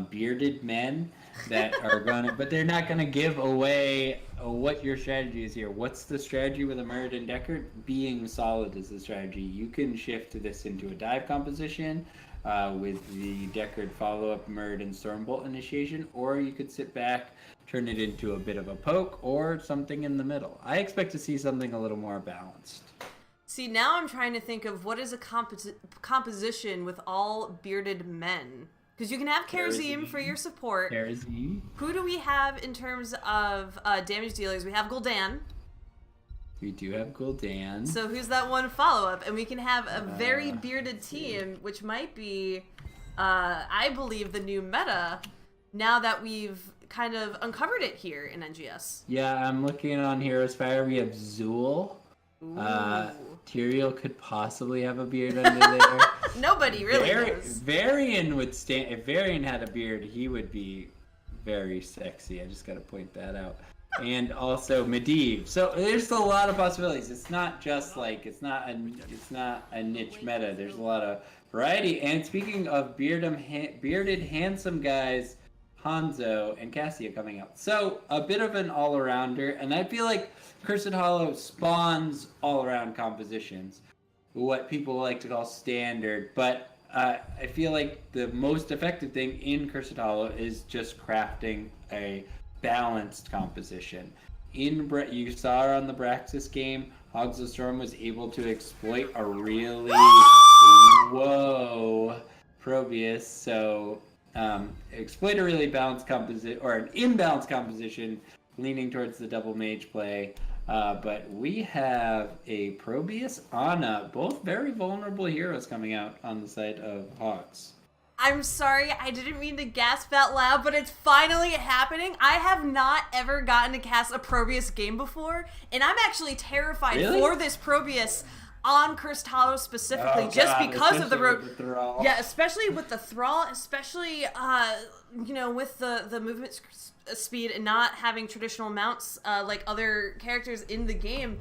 bearded men that are gonna, but they're not gonna give away what your strategy is here. What's the strategy with a Murden Deckard? Being solid is the strategy. You can shift this into a dive composition with the Deckard follow-up Murden Stormbolt initiation, or you could sit back, turn it into a bit of a poke, or something in the middle. I expect to see something a little more balanced. See, now I'm trying to think of what is a composition with all bearded men. Because you can have Karazim for your support. Karazim. Who do we have in terms of damage dealers? We have Gul'dan. We do have Gul'dan. So who's that one follow-up? And we can have a very bearded team, which might be, I believe, the new meta, now that we've kind of uncovered it here in NGS. Yeah, I'm looking on Heroes Fire. We have Zool. Tyrael could possibly have a beard under there. Nobody really does. Varian would stand. If Varian had a beard, he would be very sexy. I just got to point that out. And also Medivh. So there's a lot of possibilities. It's not just like it's not a niche meta. There's a lot of variety. And speaking of bearded handsome guys, Hanzo and Cassia coming out. So a bit of an all-arounder, and I feel like Cursed Hollow spawns all-around compositions, what people like to call standard, but I feel like the most effective thing in Cursed Hollow is just crafting a balanced composition. You saw on the Braxis game, Hogs of Storm was able to exploit a really Probius, so exploit a really balanced composition, or an imbalanced composition, leaning towards the double mage play. But we have a Probius, Ana, both very vulnerable heroes coming out on the side of Hogs. I'm sorry, I didn't mean to gasp out loud, but it's finally happening. I have not ever gotten to cast a Probius game before, and I'm actually terrified for this Probius on Cursed Hollow specifically, because of the yeah, especially with the Thrall, especially with the movement speed and not having traditional mounts like other characters in the game.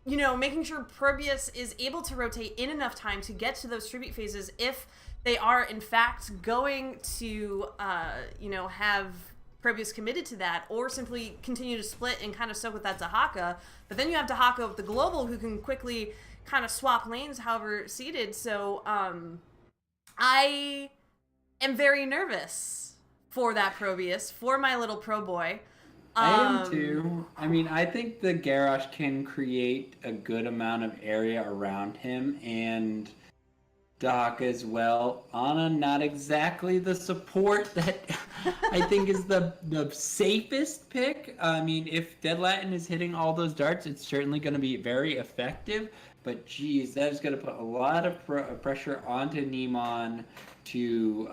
Making sure Probius is able to rotate in enough time to get to those tribute phases if they are in fact going to have Probius committed to that, or simply continue to split and kind of soak with that Dahaka. But then you have Dahaka with the global who can quickly kind of swap lanes however seated. So I am very nervous for that Probius, for my little pro boy. I am too. I mean, I think the Garrosh can create a good amount of area around him, and Dahaka as well. Ana, not exactly the support that I think is the safest pick. I mean, if Dead Latin is hitting all those darts, it's certainly going to be very effective. But geez, that is going to put a lot of pressure onto Neemon to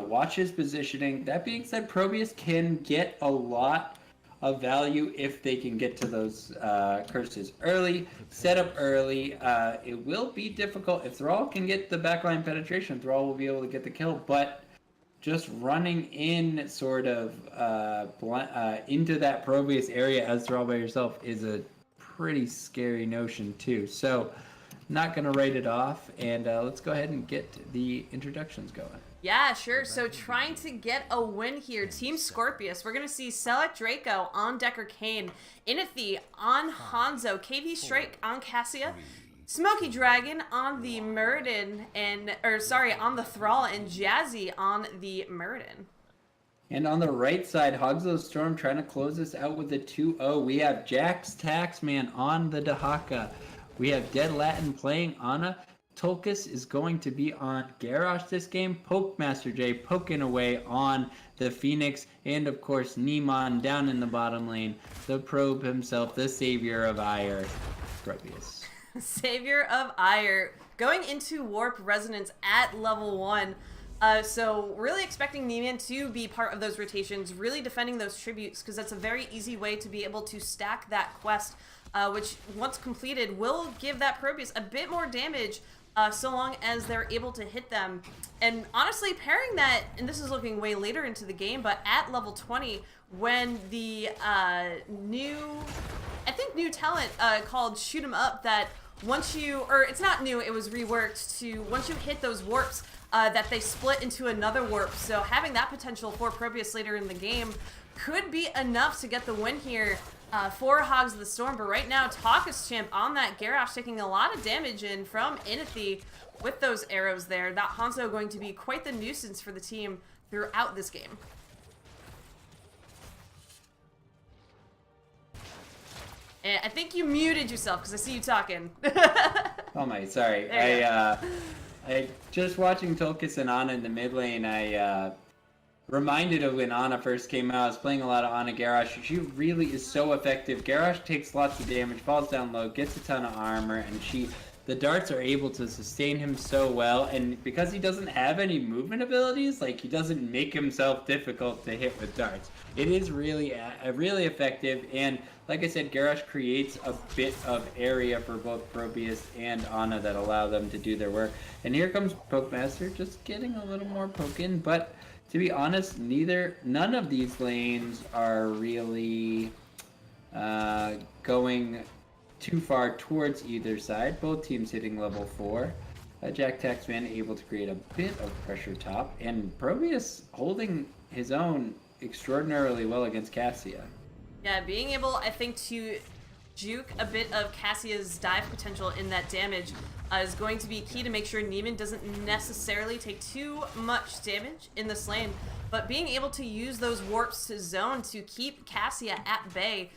watch his positioning. That being said, Probius can get a lot of value if they can get to those curses early, set up early. It will be difficult. If Thrall can get the backline penetration, Thrall will be able to get the kill, but just running in sort of into that Probius area as Thrall by yourself is a pretty scary notion too. So not going to write it off. And let's go ahead and get the introductions going. Yeah, sure. So trying to get a win here, Team Skorpious. We're going to see Select Draco on Decker Kane, Inathy on Hanzo, KV Strike on Cassia, Smoky Dragon on the Muradin, on the Thrall, and Jazzy on the Muradin. And on the right side, Hogs of the Storm trying to close this out with a 2-0. We have Jax Taxman on the Dahaka. We have Dead Latin playing Ana. Tolkis is going to be on Garrosh this game. Pokemaster J poking away on the Phoenix. And of course, Neemon down in the bottom lane. The probe himself, the savior of Ire, Skorpious. Savior of Ire. Going into Warp Resonance at level 1. So really expecting Neemon to be part of those rotations, really defending those tributes, because that's a very easy way to be able to stack that quest, which once completed will give that Probius a bit more damage, so long as they're able to hit them. And honestly, pairing that, and this is looking way later into the game, but at level 20, when the new talent called Shoot 'em Up, that once you, or it's not new, it was reworked to once you hit those warps, that they split into another warp. So having that potential for Probius later in the game could be enough to get the win here for Hogs of the Storm. But right now, Taka's champ on that Garrosh taking a lot of damage in from Inathy with those arrows there. That Hanzo going to be quite the nuisance for the team throughout this game. And I think you muted yourself because I see you talking. Oh my, sorry. I just watching Tolkis and Ana in the mid lane, I reminded of when Ana first came out. I was playing a lot of Ana Garrosh. She really is so effective. Garrosh takes lots of damage, falls down low, gets a ton of armor, and the darts are able to sustain him so well. And because he doesn't have any movement abilities, like, he doesn't make himself difficult to hit with darts. It is really effective, and like I said, Garrosh creates a bit of area for both Probius and Ana that allow them to do their work. And here comes Pokemaster, just getting a little more poke in, but to be honest, none of these lanes are really going too far towards either side. Both teams hitting level 4. Jack Taxman able to create a bit of pressure top, and Probius holding his own extraordinarily well against Cassia. Yeah, being able, I think, to juke a bit of Cassia's dive potential in that damage is going to be key to make sure Neemon doesn't necessarily take too much damage in this lane. But being able to use those warps to zone to keep Cassia at bay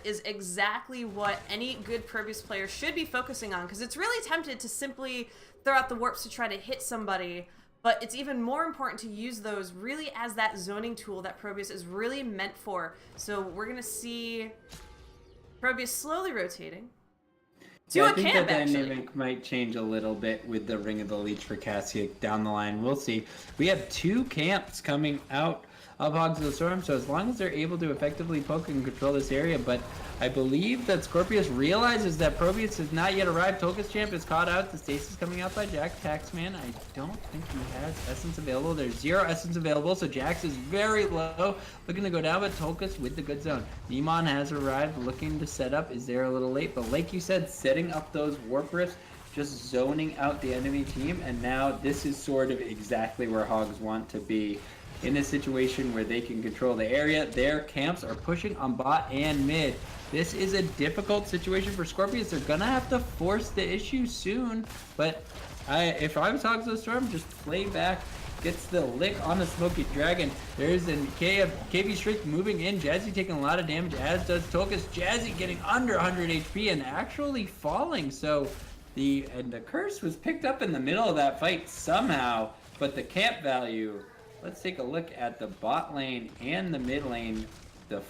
is exactly what any good Probius player should be focusing on, because it's really tempted to simply throw out the warps to try to hit somebody, but it's even more important to use those really as that zoning tool that Probius is really meant for. So we're going to see Probius slowly rotating to a camp, actually. I think the dynamic might change a little bit with the Ring of the Leech for Cassia down the line. We'll see. We have 2 camps coming out of Hogs of the Storm, so as long as they're able to effectively poke and control this area, but I believe that Skorpious realizes that Probius has not yet arrived. Tolkis champ is caught out. The stasis coming out by Jack Taxman. I don't think he has essence available. There's 0 essence available, so Jax is very low, looking to go down, but Tolkis with the good zone. Neemon has arrived, looking to set up. Is there a little late? But like you said, setting up those warp rifts, just zoning out the enemy team, and now this is sort of exactly where Hogs want to be. In a situation where they can control the area, their camps are pushing on bot and mid. This is a difficult situation for Skorpious. They're gonna have to force the issue soon, but if I was Hogs of the Storm, just play back. Gets the lick on the Smoky Dragon. There's a KV Strike moving in. Jazzy taking a lot of damage, as does Tolkis. Jazzy getting under 100 HP and actually falling. So the curse was picked up in the middle of that fight somehow, but the camp value. Let's take a look at the bot lane and the mid lane. The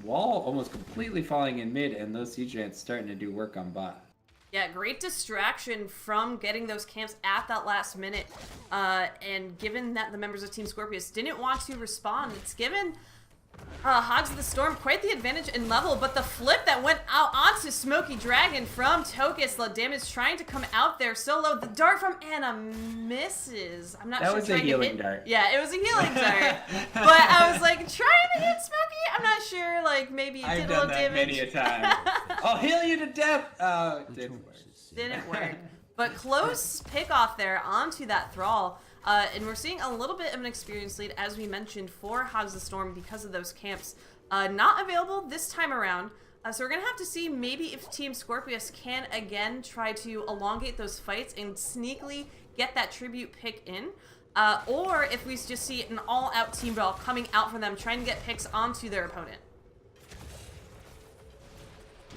wall almost completely falling in mid, and those siege giants starting to do work on bot. Yeah, great distraction from getting those camps at that last minute. And given that the members of Team Skorpious didn't want to respond, it's given Hogs of the Storm quite the advantage in level, but the flip that went out onto Smoky Dragon from Tokis, the damage trying to come out there so low. The dart from Ana misses. I'm not sure. That was a healing dart. Yeah, it was a healing dart. But I was like, trying to hit Smoky? I'm not sure. Like, maybe it did a little damage. I've done that many a time. I'll heal you to death. Oh, it didn't work. Didn't work. But close pick off there onto that Thrall. And we're seeing a little bit of an experience lead, as we mentioned, for Hogs of the Storm because of those camps. Not available this time around. So we're going to have to see maybe if Team Skorpious can again try to elongate those fights and sneakily get that tribute pick in. Or if we just see an all-out team brawl coming out for them, trying to get picks onto their opponent.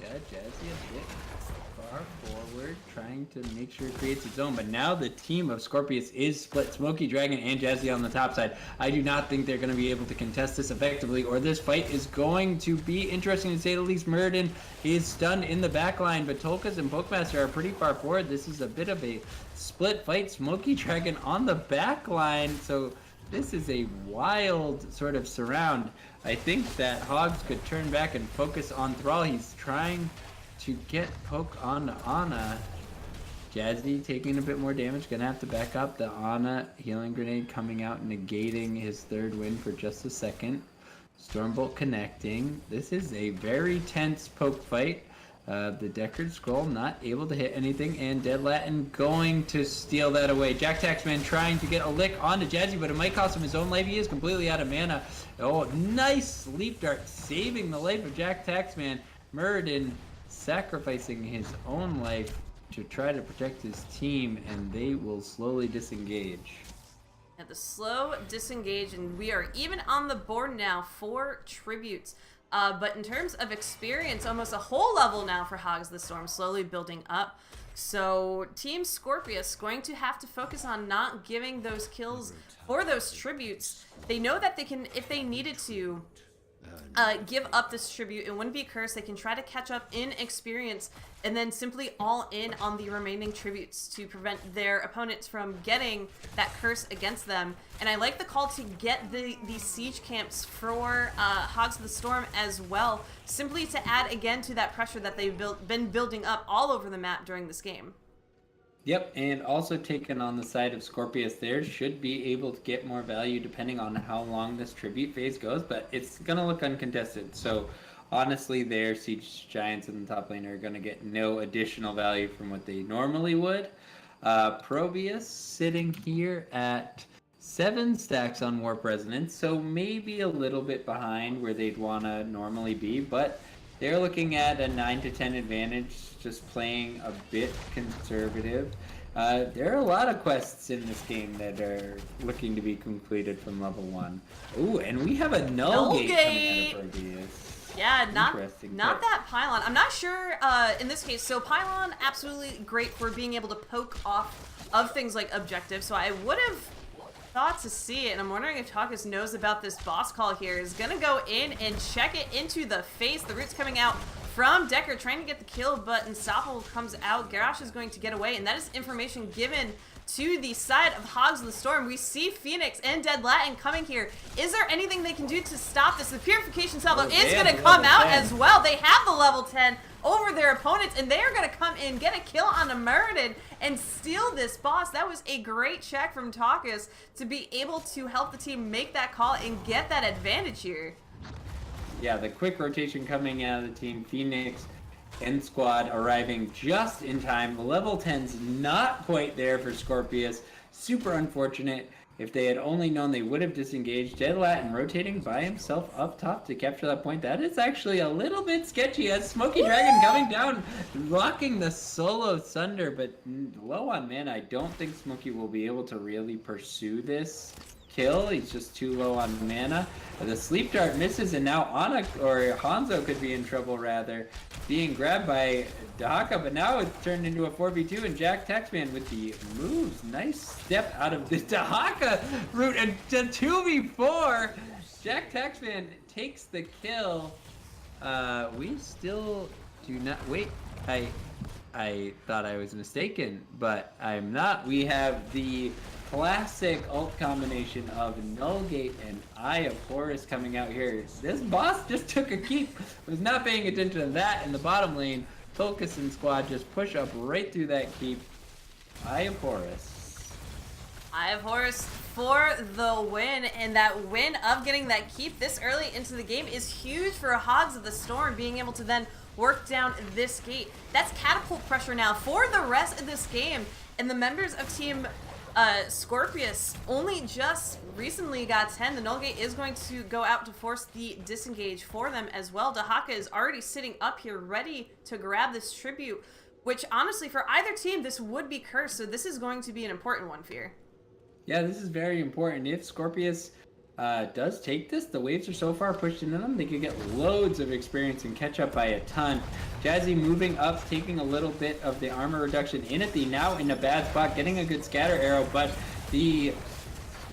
Yeah, Jazzy a bit far forward, trying to make sure it creates its own. But now the team of Skorpious is split. Smoky Dragon and Jazzy on the top side. I do not think they're going to be able to contest this effectively, or this fight is going to be interesting to say the least. Muradin is stunned in the back line, but Tolkas and Pokemaster are pretty far forward. This is a bit of a split fight. Smoky Dragon on the back line, so this is a wild sort of surround. I think that Hogs could turn back and focus on Thrall. He's trying to get poke on Ana. Jazzy taking a bit more damage, gonna have to back up. The Ana healing grenade coming out, negating his third win for just a second. Stormbolt connecting. This is a very tense poke fight. The Deckard Scroll not able to hit anything, and Dead Latin going to steal that away. Jack Taxman trying to get a lick onto Jazzy, but it might cost him his own life. He is completely out of mana. Oh, nice Leap Dart saving the life of Jack Taxman. Muradin sacrificing his own life to try to protect his team, and they will slowly disengage. At the slow disengage, and we are even on the board now for tributes. But in terms of experience, almost a whole level now for Hogs of the Storm, slowly building up. So Team Skorpious going to have to focus on not giving those kills for those tributes. They know that they can, if they needed to, give up this tribute, it wouldn't be a curse. They can try to catch up in experience and then simply all in on the remaining tributes to prevent their opponents from getting that curse against them. And I like the call to get these siege camps for Hogs of the Storm as well, simply to add again to that pressure that they've been building up all over the map during this game. Yep, and also taken on the side of Skorpious there, should be able to get more value depending on how long this tribute phase goes, but it's going to look uncontested. So honestly, their Siege Giants in the top lane are going to get no additional value from what they normally would. Probius sitting here at 7 stacks on Warp Resonance, so maybe a little bit behind where they'd want to normally be, but they're looking at a 9 to 10 advantage, just playing a bit conservative. There are a lot of quests in this game that are looking to be completed from level 1. Ooh, and we have a Null Gate coming out of Probius. Yeah, not that Pylon. I'm not sure in this case. So Pylon, absolutely great for being able to poke off of things like objectives. So I would have thought to see it, and I'm wondering if Tolkas knows about this boss call here. Is gonna go in and check it into the face. The roots coming out from Deckard, trying to get the kill, but Unstoppable comes out. Garrosh is going to get away, and that is information given to the side of Hogs of the Storm. We see Phoenix and Dead Latin coming here. Is there anything they can do to stop this? The Purification Salvo is going to come out as well. They have the level 10 over their opponents, and they are going to come in, get a kill on a Muradin, and steal this boss. That was a great check from Tolkas to be able to help the team make that call and get that advantage here. Yeah, the quick rotation coming out of the team. Phoenix and squad arriving just in time. The level 10's not quite there for Skorpious. Super unfortunate. If they had only known, they would have disengaged. Dead Latin rotating by himself up top to capture that point. That is actually a little bit sketchy as Smoky Dragon coming down, locking the solo Thunder, but low on mana. I don't think Smoky will be able to really pursue this kill. He's just too low on mana. The Sleep Dart misses, and now Ana, or Hanzo could be in trouble rather, being grabbed by Dahaka, but now it's turned into a 4v2, and Jack Taxman with the moves. Nice step out of the Dahaka route, and to 2v4, Jack Taxman takes the kill. We still do not, wait, I thought I was mistaken, but I'm not. We have the classic ult combination of Nullgate and Eye of Horus coming out here. This boss just took a keep. Was not paying attention to that in the bottom lane. Tolkas and squad just push up right through that keep. Eye of Horus. Eye of Horus for the win, and that win of getting that keep this early into the game is huge for Hogs of the Storm, being able to then work down this gate. That's catapult pressure now for the rest of this game, and the members of Team Skorpious only just recently got 10. The null gate is going to go out to force the disengage for them as well. Dahaka is already sitting up here ready to grab this tribute, which honestly for either team this would be cursed, so this is going to be an important one, Fear. Yeah, this is very important. If Skorpious does take this, the waves are so far pushed into them, they could get loads of experience and catch up by a ton. Jazzy moving up, taking a little bit of the armor reduction. Inati now in a bad spot, getting a good scatter arrow, but the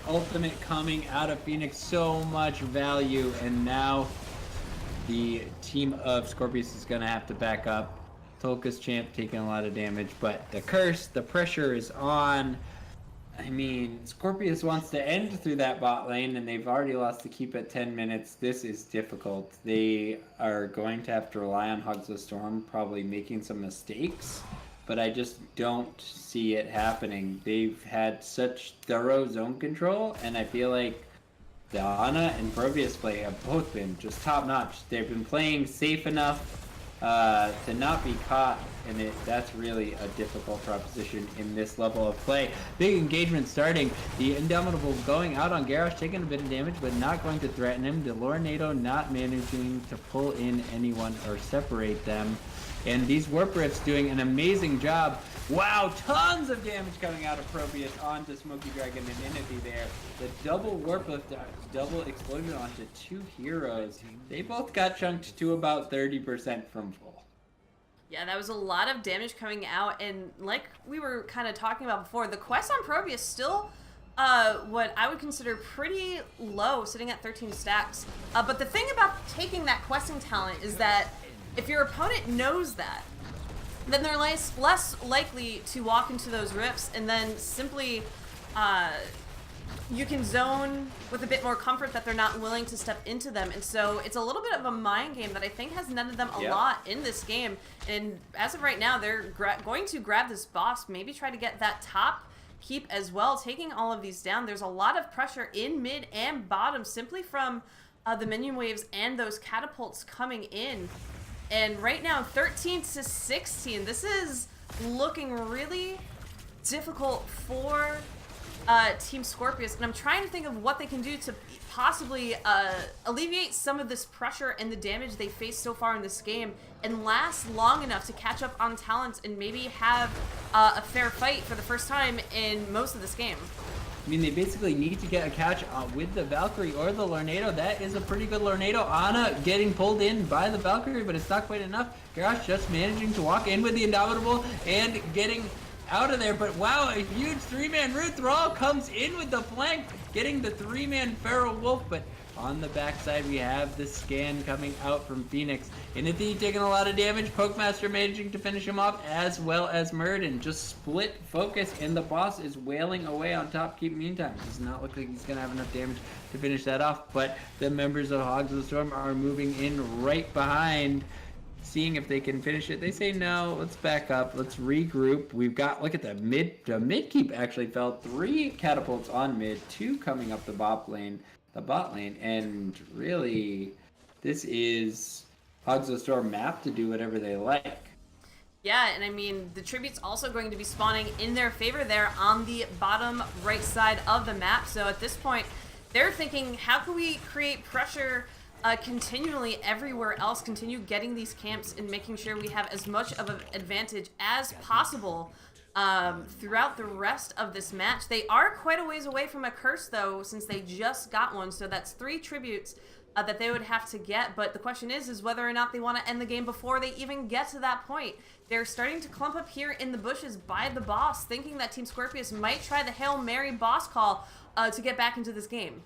ultimate coming out of Phoenix, so much value, and now the team of Skorpious is going to have to back up. Tolka's champ taking a lot of damage, but the curse, the pressure is on. I mean, Skorpious wants to end through that bot lane, and they've already lost the keep at 10 minutes. This is difficult. They are going to have to rely on Hogs of the Storm, probably making some mistakes, but I just don't see it happening. They've had such thorough zone control, and I feel like the Ana and Provius play have both been just top-notch. They've been playing safe enough to not be caught, and that's really a difficult proposition in this level of play. Big engagement starting. The Indomitable going out on Garrosh, taking a bit of damage, but not going to threaten him. The Lornado not managing to pull in anyone or separate them. And these Warp Rifts doing an amazing job. Wow, tons of damage coming out of Probius onto Smoky Dragon and Inati there. The double Warp Lift, double explosion onto two heroes. They both got chunked to about 30% from full. Yeah, that was a lot of damage coming out, and like we were kind of talking about before, the quest on Probius still what I would consider pretty low, sitting at 13 stacks. But the thing about taking that questing talent is that if your opponent knows that, then they're less likely to walk into those rifts, and then simply you can zone with a bit more comfort that they're not willing to step into them. And so it's a little bit of a mind game that I think has netted them a lot in this game. And as of right now, they're going to grab this boss, maybe try to get that top keep as well, taking all of these down. There's a lot of pressure in mid and bottom simply from the minion waves and those catapults coming in. And right now, 13 to 16. This is looking really difficult for Team Skorpious, and I'm trying to think of what they can do to possibly alleviate some of this pressure and the damage they faced so far in this game and last long enough to catch up on talents and maybe have a fair fight for the first time in most of this game. I mean, they basically need to get a catch with the Valkyrie or the Lornado. That is a pretty good Lornado. Ana getting pulled in by the Valkyrie, but it's not quite enough. Garrosh just managing to walk in with the Indomitable and getting out of there. But wow, a huge three-man root. Thrall comes in with the flank, getting the three-man Feral Wolf, but on the backside, we have the scan coming out from Phoenix. Inati taking a lot of damage. Pokemaster managing to finish him off, as well as Murden. Just split focus, and the boss is wailing away on top keep meantime. Does not look like he's going to have enough damage to finish that off, but the members of Hogs of the Storm are moving in right behind, seeing if they can finish it. They say, no, let's back up. Let's regroup. We've got, look at that, the mid keep actually fell. 3 catapults on mid, 2 coming up the bot lane, and really, this is Hogs of the Storm map to do whatever they like. Yeah, and I mean, the tribute's also going to be spawning in their favor there on the bottom right side of the map. So at this point, they're thinking, how can we create pressure continually everywhere else, continue getting these camps and making sure we have as much of an advantage as possible throughout the rest of this match. They are quite a ways away from a curse, though, since they just got one. So that's 3 tributes that they would have to get. But the question is whether or not they want to end the game before they even get to that point. They're starting to clump up here in the bushes by the boss, thinking that Team Skorpious might try the Hail Mary boss call to get back into this game.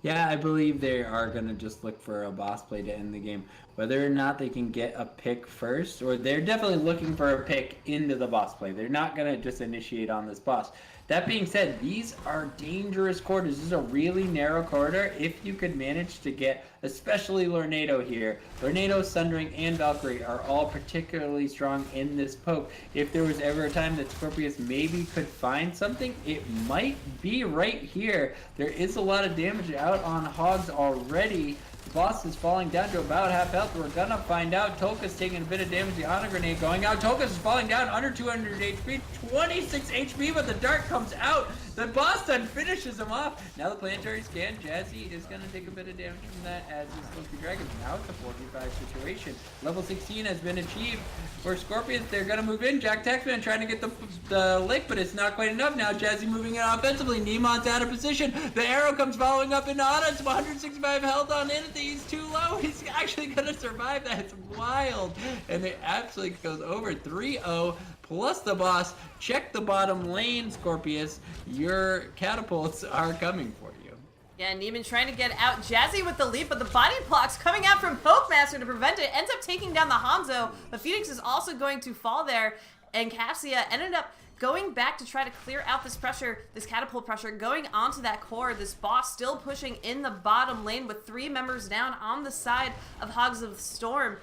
Yeah, I believe they are going to just look for a boss play to end the game. Whether or not they can get a pick first, or they're definitely looking for a pick into the boss play. They're not going to just initiate on this boss. That being said, these are dangerous corridors. This is a really narrow corridor. If you could manage to get, especially Lornado here, Lornado, Sundering, and Valkyrie are all particularly strong in this poke. If there was ever a time that Skorpious maybe could find something, it might be right here. There is a lot of damage out on Hogs already. The boss is falling down to about half health. We're gonna find out. Tolka's taking a bit of damage. The honor grenade going out. Tolka's is falling down under 200 HP. 26 HP, but the dart comes out. The boss then finishes him off. Now the planetary scan. Jazzy is gonna take a bit of damage from that as is Loki Dragon. Now it's a 4v5 situation. Level 16 has been achieved for Skorpious. They're gonna move in. Jack Taxman trying to get the lick, but it's not quite enough. Now Jazzy moving in offensively. Nemon's out of position. The arrow comes following up into Anna. It's 165 health on it. He's too low. He's actually gonna survive that. It's wild. And it absolutely goes over 3-0 plus the boss. Check the bottom lane, Skorpious. Your catapults are coming for you. Yeah, Neiman trying to get out. Jazzy with the leap, but the body blocks coming out from Pokemaster to prevent it. Ends up taking down the Hanzo. The Phoenix is also going to fall there. And Cassia ended up going back to try to clear out this pressure, this catapult pressure, going onto that core. This boss still pushing in the bottom lane with 3 members down on the side of Hogs of the Storm.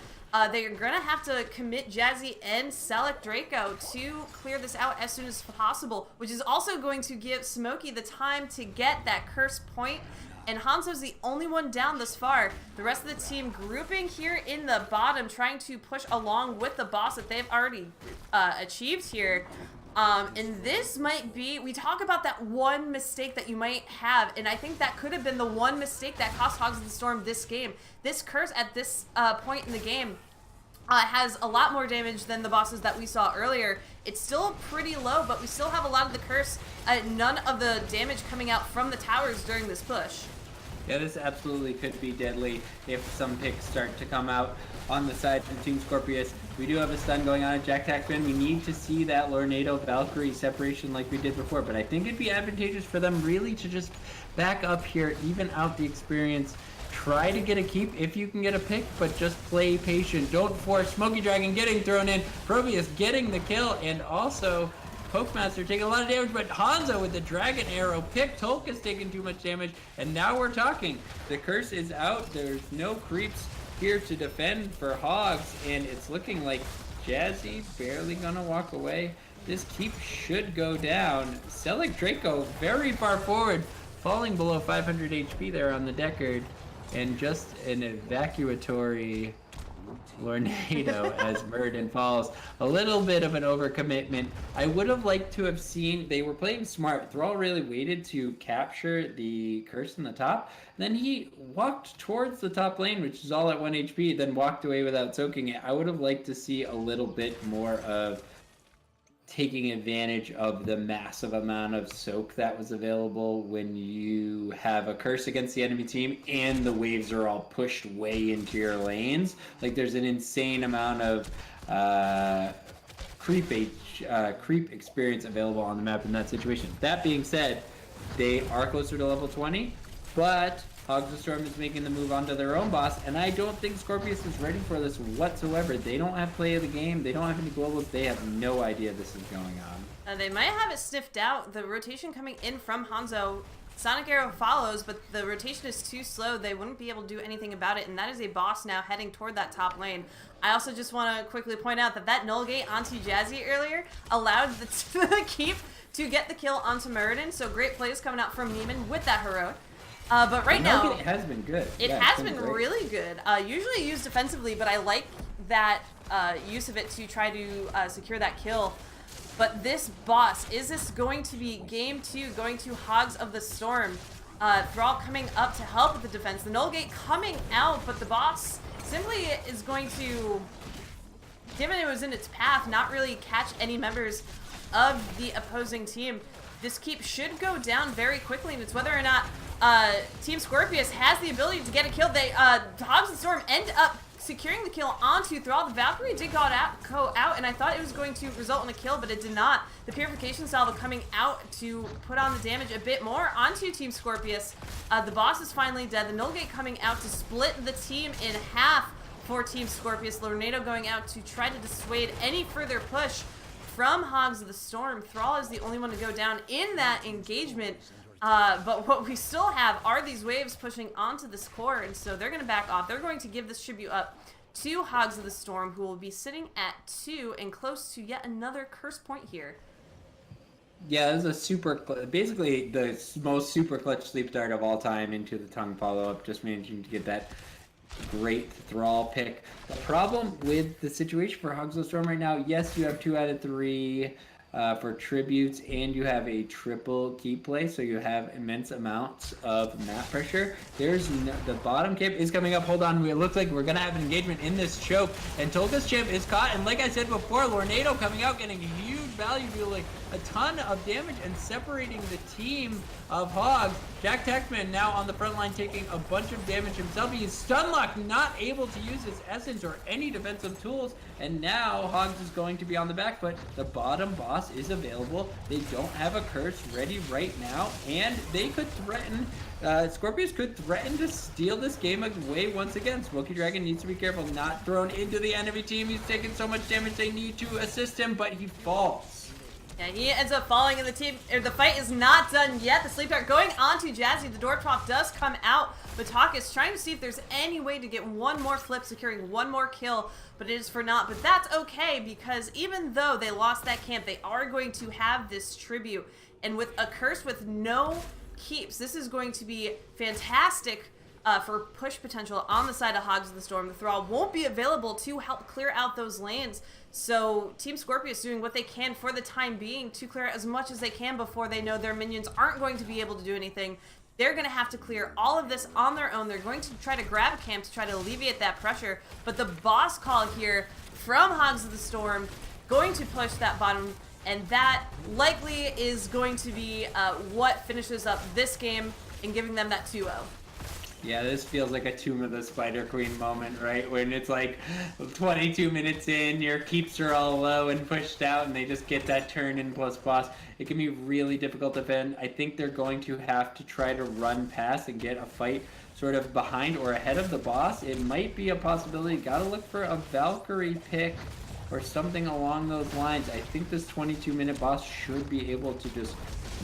They're going to have to commit Jazzy and Select Draco to clear this out as soon as possible, which is also going to give Smokey the time to get that curse point. And Hanzo's the only one down thus far. The rest of the team grouping here in the bottom, trying to push along with the boss that they've already achieved here. And this might be, we talk about that one mistake that you might have, and I think that could have been the one mistake that cost Hogs of the Storm this game. This curse at this point in the game has a lot more damage than the bosses that we saw earlier. It's still pretty low, but we still have a lot of the curse, none of the damage coming out from the towers during this push. Yeah, this absolutely could be deadly if some picks start to come out on the side from Team Skorpious. We do have a stun going on at Jack Taxman. We need to see that Lornado Valkyrie separation like we did before, but I think it'd be advantageous for them really to just back up here, even out the experience. Try to get a keep if you can get a pick, but just play patient. Don't force Smoky Dragon getting thrown in. Probius getting the kill, and also Pokemaster taking a lot of damage, but Hanzo with the Dragon Arrow pick. Tolka's taking too much damage, and now we're talking. The curse is out. There's no creeps here to defend for Hogs, and it's looking like Jazzy barely gonna walk away. This keep should go down. Select Draco very far forward, falling below 500 HP there on the Deckard, and just an evacuatory Lornado as Murden falls. A little bit of an overcommitment. I would have liked to have seen, they were playing smart. Thrall really waited to capture the curse in the top. Then he walked towards the top lane, which is all at 1 HP, then walked away without soaking it. I would have liked to see a little bit more of taking advantage of the massive amount of soak that was available when you have a curse against the enemy team and the waves are all pushed way into your lanes. Like, there's an insane amount of creep experience available on the map in that situation. That being said, they are closer to level 20, but Hogs of the Storm is making the move onto their own boss, and I don't think Skorpious is ready for this whatsoever. They don't have play of the game. They don't have any globals. They have no idea this is going on. They might have it sniffed out. The rotation coming in from Hanzo, Sonic Arrow follows, but the rotation is too slow. They wouldn't be able to do anything about it, and that is a boss now heading toward that top lane. I also just want to quickly point out that that null gate onto Jazzy earlier allowed the keep to get the kill onto Muradin, so great plays coming out from Neiman with that heroic. But right now, it has been good. It has been really good. Usually used defensively, but I like that use of it to try to secure that kill. But this boss, is this going to be game 2 going to Hogs of the Storm? Thrall coming up to help with the defense. The Null Gate coming out, but the boss simply is going to, given it was in its path, not really catch any members of the opposing team. This keep should go down very quickly, and it's whether or not Team Skorpious has the ability to get a kill. They Hogs of the Storm end up securing the kill onto Thrall. The Valkyrie did go out, and I thought it was going to result in a kill, but it did not. The Purification Salvo coming out to put on the damage a bit more onto Team Skorpious. The boss is finally dead. The Null Gate coming out to split the team in half for Team Skorpious. Lornado going out to try to dissuade any further push from Hogs of the Storm. Thrall is the only one to go down in that engagement. But what we still have are these waves pushing onto this core, and so they're going to back off. They're going to give this tribute up to Hogs of the Storm, who will be sitting at 2 and close to yet another curse point here. Yeah, this is basically the most super clutch sleep dart of all time into the tongue follow-up, just managing to get that great Thrall pick. The problem with the situation for Hogs of the Storm right now, yes, you have 2 out of 3 for tributes, and you have a triple keep play, so you have immense amounts of map pressure. The bottom camp is coming up. Hold on, it looks like we're gonna have an engagement in this choke, and Tolka's champ is caught, and like I said before, Lornado coming out, getting a huge value, dealing a ton of damage and separating the team of Hogs. Jack Taxman now on the front line taking a bunch of damage himself. He is stun locked, not able to use his essence or any defensive tools, and now Hogs is going to be on the back foot. The bottom boss is available. They don't have a curse ready right now, and they could threaten Skorpious could threaten to steal this game away once again. Smoky Dragon needs to be careful, not thrown into the enemy team. He's taking so much damage, they need to assist him, but he falls. Yeah, he ends up falling, and the fight is not done yet. The sleep dart going on to Jazzy. The door prop does come out, but Talk is trying to see if there's any way to get one more flip, securing one more kill, but it is for naught. But that's okay, because even though they lost that camp, they are going to have this tribute, and with a curse with no keeps, this is going to be fantastic for push potential on the side of Hogs of the Storm. The Thrall won't be available to help clear out those lanes, so Team Skorpious doing what they can for the time being to clear out as much as they can before they know their minions aren't going to be able to do anything. They're going to have to clear all of this on their own. They're going to try to grab a camp to try to alleviate that pressure, but the boss call here from Hogs of the Storm going to push that bottom, and that likely is going to be what finishes up this game and giving them that 2-0. Yeah, this feels like a Tomb of the Spider Queen moment, right? When it's like 22 minutes in, your keeps are all low and pushed out, and they just get that turn in plus boss. It can be really difficult to defend. I think they're going to have to try to run past and get a fight sort of behind or ahead of the boss. It might be a possibility. Gotta look for a Valkyrie pick or something along those lines. I think this 22-minute boss should be able to just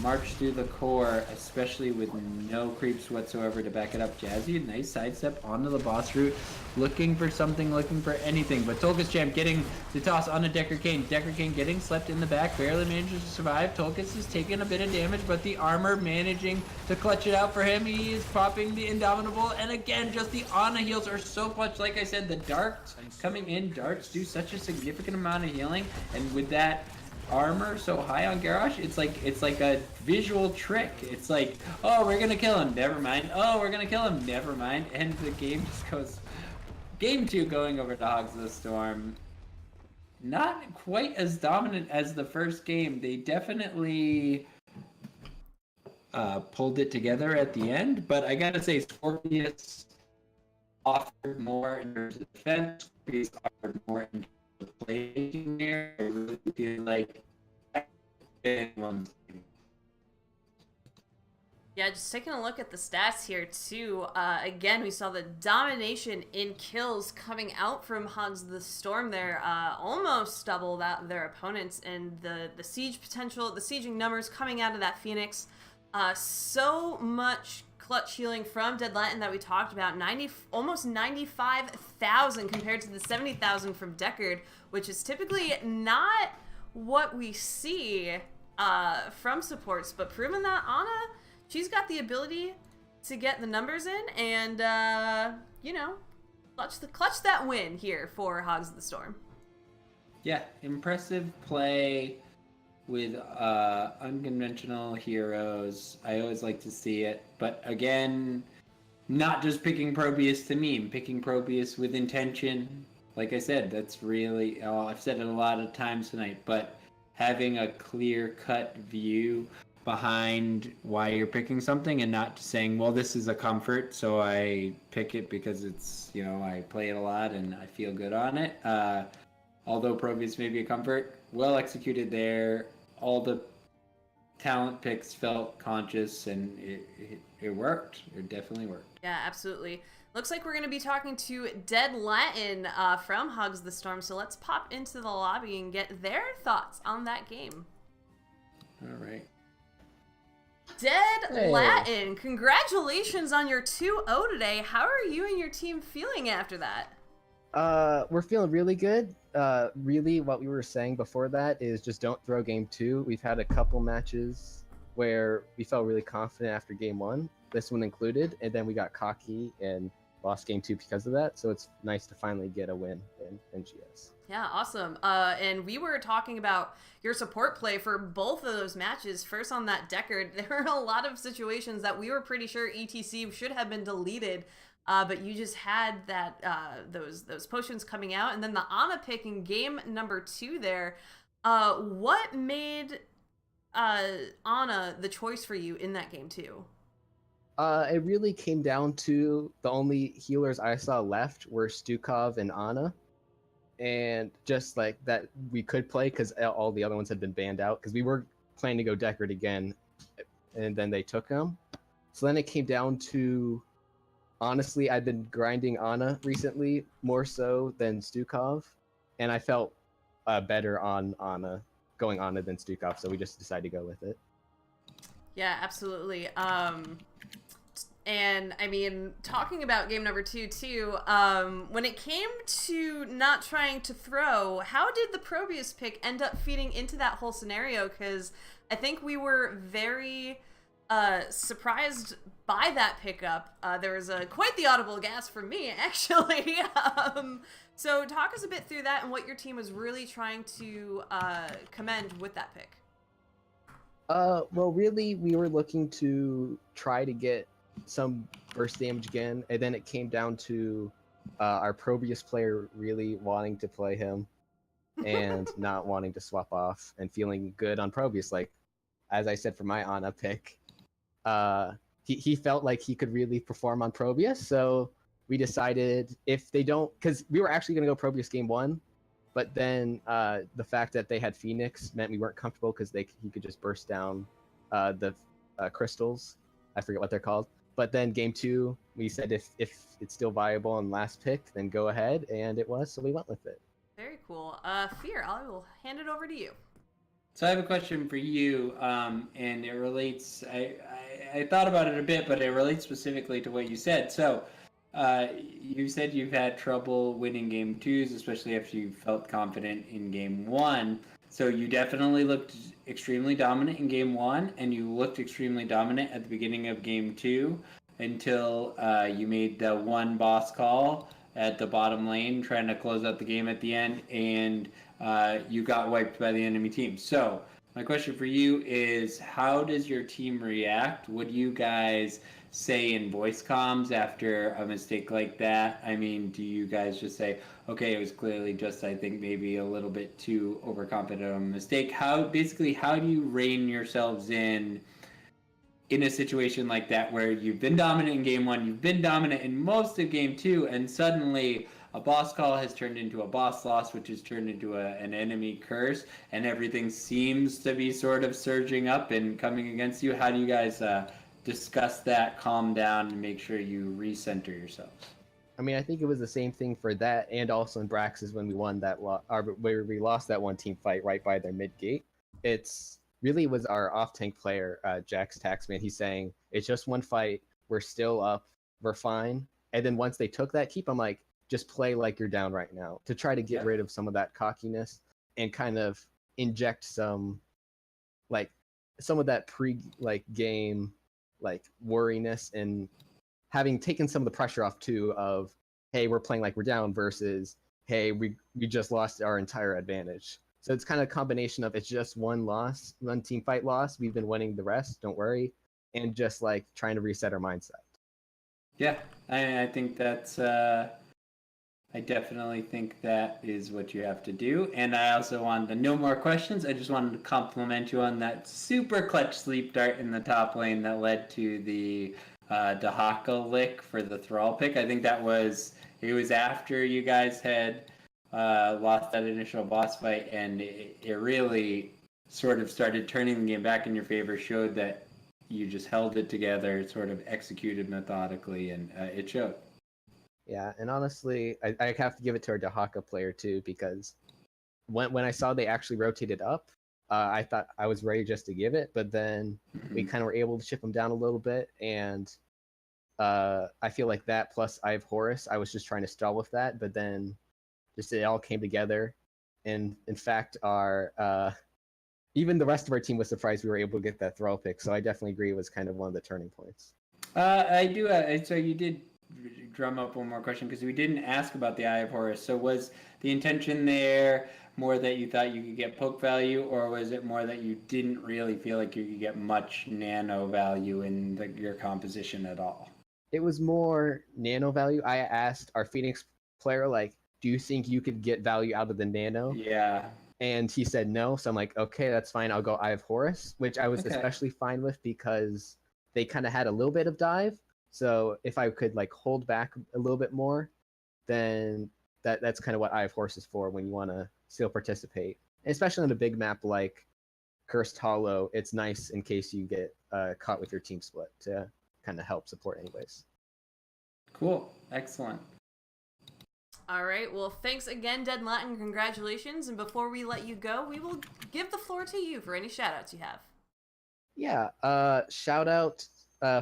march through the core, especially with no creeps whatsoever to back it up. Jazzy, nice sidestep onto the boss route, looking for something, looking for anything. But Tolka's champ getting the toss on a Decker Kane. Decker Kane getting slept in the back, barely manages to survive. Tolkas is taking a bit of damage, but the armor managing to clutch it out for him. He is popping the Indomitable, and again, just the Ana heals are so clutch. Like I said, the darts coming in, darts do such a significant amount of healing, and with that armor so high on Garrosh, it's like a visual trick. It's like, oh, we're gonna kill him, never mind. Oh, we're gonna kill him, never mind. And the game just goes, game 2 going over to Hogs of the Storm. Not quite as dominant as the first game. They definitely pulled it together at the end, but I gotta say, Skorpious offered more in terms of defense. Skorpious offered more in playing here. I really feel like yeah, just taking a look at the stats here too. Again, we saw the domination in kills coming out from Hogs of the Storm there, almost double that their opponents, and the siege potential, the sieging numbers coming out of that Phoenix. So much clutch healing from Dead Latin that we talked about, almost 95,000 compared to the 70,000 from Deckard, which is typically not what we see from supports, but proving that Ana, she's got the ability to get the numbers in and, you know, clutch that win here for Hogs of the Storm. Yeah, impressive play with unconventional heroes. I always like to see it, but again, not just picking Probius to meme, picking Probius with intention. Like I said, that's really, I've said it a lot of times tonight, but having a clear-cut view behind why you're picking something and not just saying, well, this is a comfort, so I pick it because it's, you know, I play it a lot and I feel good on it. Although Probius may be a comfort, well executed there. All the talent picks felt conscious, and it worked. It definitely worked. Yeah, absolutely. Looks like we're going to be talking to Dead Latin from Hogs the Storm, so let's pop into the lobby and get their thoughts on that game. All right. Dead Latin, congratulations on your 2-0 today. How are you and your team feeling after that? We're feeling really good. Really, what we were saying before that is just don't throw game 2. We've had a couple matches where we felt really confident after game 1, this one included, and then we got cocky and lost game 2 because of that. So it's nice to finally get a win in GS. Yeah, awesome. And we were talking about your support play for both of those matches. First on that Deckard, there were a lot of situations that we were pretty sure ETC should have been deleted, but you just had that those potions coming out, and then the Ana pick in game number 2 there. What made Ana the choice for you in that game 2? It really came down to the only healers I saw left were Stukov and Ana. And just like that we could play because all the other ones had been banned out because we were planning to go Deckard again, and then they took him. So then it came down to, honestly, I've been grinding Ana recently more so than Stukov, and I felt better on Ana, going Ana than Stukov, so we just decided to go with it. Yeah, absolutely. And I mean, talking about game number 2 too, when it came to not trying to throw, how did the Probius pick end up feeding into that whole scenario? Because I think we were very surprised by that pickup. There was quite the audible gasp from me, actually. So talk us a bit through that and what your team was really trying to commend with that pick. Well, really, we were looking to try to get some burst damage again, and then it came down to our Probius player really wanting to play him and not wanting to swap off and feeling good on Probius. Like, as I said for my Ana pick, he felt like he could really perform on Probius, so we decided if they don't, because we were actually going to go Probius game 1, but then the fact that they had Phoenix meant we weren't comfortable because he could just burst down the crystals. I forget what they're called. But then game 2, we said if it's still viable on last pick, then go ahead, and it was, so we went with it. Very cool. Fear, I will hand it over to you. So I have a question for you, and it relates, I thought about it a bit, but it relates specifically to what you said. So you said you've had trouble winning game 2s, especially after you felt confident in game 1. So you definitely looked extremely dominant in game 1, and you looked extremely dominant at the beginning of game 2 until you made the one boss call at the bottom lane, trying to close out the game at the end, and you got wiped by the enemy team. So my question for you is, how does your team react? What do you guys say in voice comms after a mistake like that? I mean, do you guys just say, okay, it was clearly just, I think, maybe a little bit too overconfident on a mistake? How do you rein yourselves in a situation like that where you've been dominant in game 1, you've been dominant in most of game 2, and suddenly a boss call has turned into a boss loss, which has turned into an enemy curse, and everything seems to be sort of surging up and coming against you? How do you guys discuss that, calm down, and make sure you recenter yourselves? I mean, I think it was the same thing for that, and also in Brax's when we won that, where we lost that one team fight right by their mid gate. It's really was our off tank player, Jax Taxman. He's saying it's just one fight, we're still up, we're fine. And then once they took that keep, I'm like, just play like you're down right now, to try to get rid of some of that cockiness and kind of inject some of that game worriness, and having taken some of the pressure off too of, hey, we're playing like we're down versus, hey, we just lost our entire advantage. So it's kind of a combination of, it's just one team fight loss, we've been winning the rest, don't worry, and just like trying to reset our mindset. Yeah, I think that's I definitely think that is what you have to do. And I also wanted no more questions. I just wanted to compliment you on that super clutch sleep dart in the top lane that led to the Dahaka lick for the Thrall pick. I think it was after you guys had lost that initial boss fight, and it really sort of started turning the game back in your favor, showed that you just held it together, sort of executed methodically, and it showed. Yeah, and honestly, I have to give it to our Dahaka player too, because when I saw they actually rotated up, I thought I was ready just to give it, but then we kind of were able to chip them down a little bit, and I feel like that plus I have Horus, I was just trying to stall with that, but then just it all came together, and in fact, our even the rest of our team was surprised we were able to get that throw pick. So I definitely agree it was kind of one of the turning points. I do. So you did drum up one more question because we didn't ask about the Eye of Horus. So was the intention there more that you thought you could get poke value, or was it more that you didn't really feel like you could get much nano value in your composition at all? It was more nano value. I asked our Phoenix player, like, do you think you could get value out of the nano? Yeah. And he said no. So I'm like, okay, that's fine. I'll go Eye of Horus, which I was especially fine with because they kind of had a little bit of dive. So if I could like hold back a little bit more, then that's kind of what Eye of Horus is for when you want to still participate. And especially on a big map like Cursed Hollow, it's nice in case you get caught with your team split to kind of help support anyways. Cool. Excellent. All right. Well, thanks again, Dead Latin. Congratulations. And before we let you go, we will give the floor to you for any shout-outs you have. Yeah. Shout out,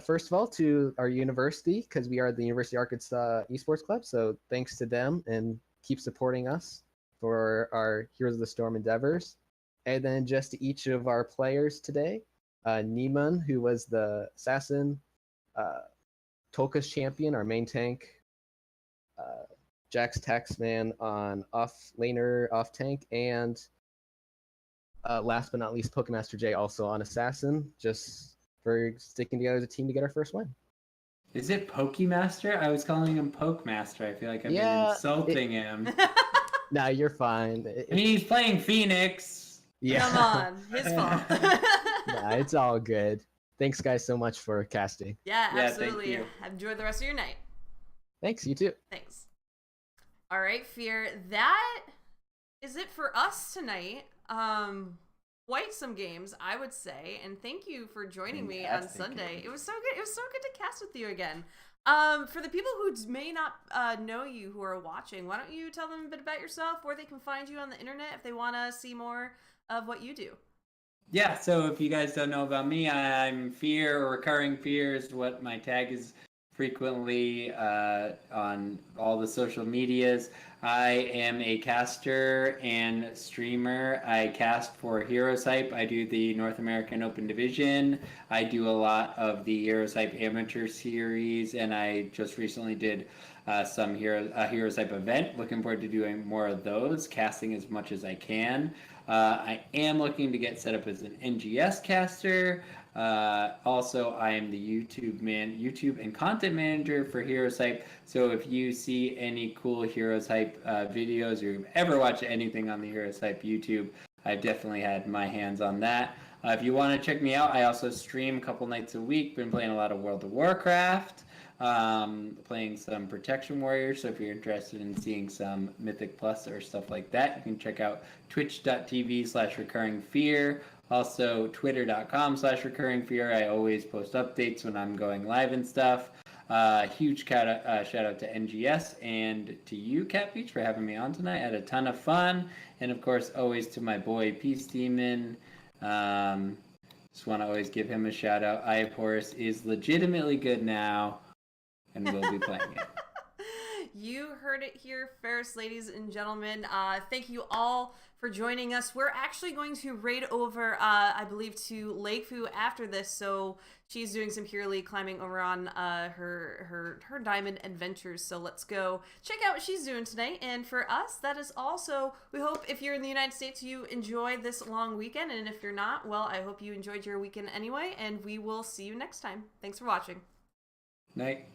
first of all, to our university, because we are the University of Arkansas Esports Club. So thanks to them, and keep supporting us for our Heroes of the Storm endeavors. And then just to each of our players today, Neiman, who was the assassin, Tolka's champion, our main tank, Jack's Taxman on off laner, off tank, and last but not least, Pokemaster J also on assassin, just for sticking together as a team to get our first win. Is it Pokemaster? I was calling him Pokemaster. I feel like I've been insulting him. Nah, you're fine. I mean, he's playing Phoenix. Yeah. Come on, his fault. Nah, it's all good. Thanks, guys, so much for casting. Yeah, Yeah, absolutely. thank Enjoy the rest of your night. Thanks, you too. Thanks. All right, Fear. That is it for us tonight. Quite some games, I would say, and thank you for joining me on Sunday. Games. It was so good. It was so good to cast with you again. For the people who may not know you who are watching, why don't you tell them a bit about yourself, where they can find you on the internet if they want to see more of what you do? Yeah, so if you guys don't know about me, I'm Fear, or Recurring Fear is what my tag is frequently on all the social medias. I am a caster and streamer. I cast for Heroes Hype. I do the North American Open Division. I do a lot of the Heroes Hype Amateur Series, and I just recently did some Heroes Hype event. Looking forward to doing more of those, casting as much as I can. I am looking to get set up as an NGS caster. Also, I am the YouTube and content manager for Heroes Hype. So if you see any cool Heroes Hype videos, or you've ever watched anything on the Heroes Hype YouTube, I've definitely had my hands on that. If you want to check me out, I also stream a couple nights a week. Been playing a lot of World of Warcraft, playing some Protection Warriors. So if you're interested in seeing some Mythic Plus or stuff like that, you can check out twitch.tv/recurringfear. Also, twitter.com/recurringfear. I always post updates when I'm going live and stuff. Huge shout out to NGS and to you, Cat Beach, for having me on tonight. I had a ton of fun. And of course, always to my boy, Peace Demon. Just want to always give him a shout out. Eye of Horus is legitimately good now, and we'll be playing it. You heard it here first, ladies and gentlemen. Thank you all for joining us. We're actually going to raid over, I believe, to Lakeview after this, so she's doing some Hero League climbing over on her diamond adventures. So let's go check out what she's doing tonight. And for us, that is also, we hope if you're in the United States, you enjoy this long weekend. And if you're not, well, I hope you enjoyed your weekend anyway. And we will see you next time. Thanks for watching. Night.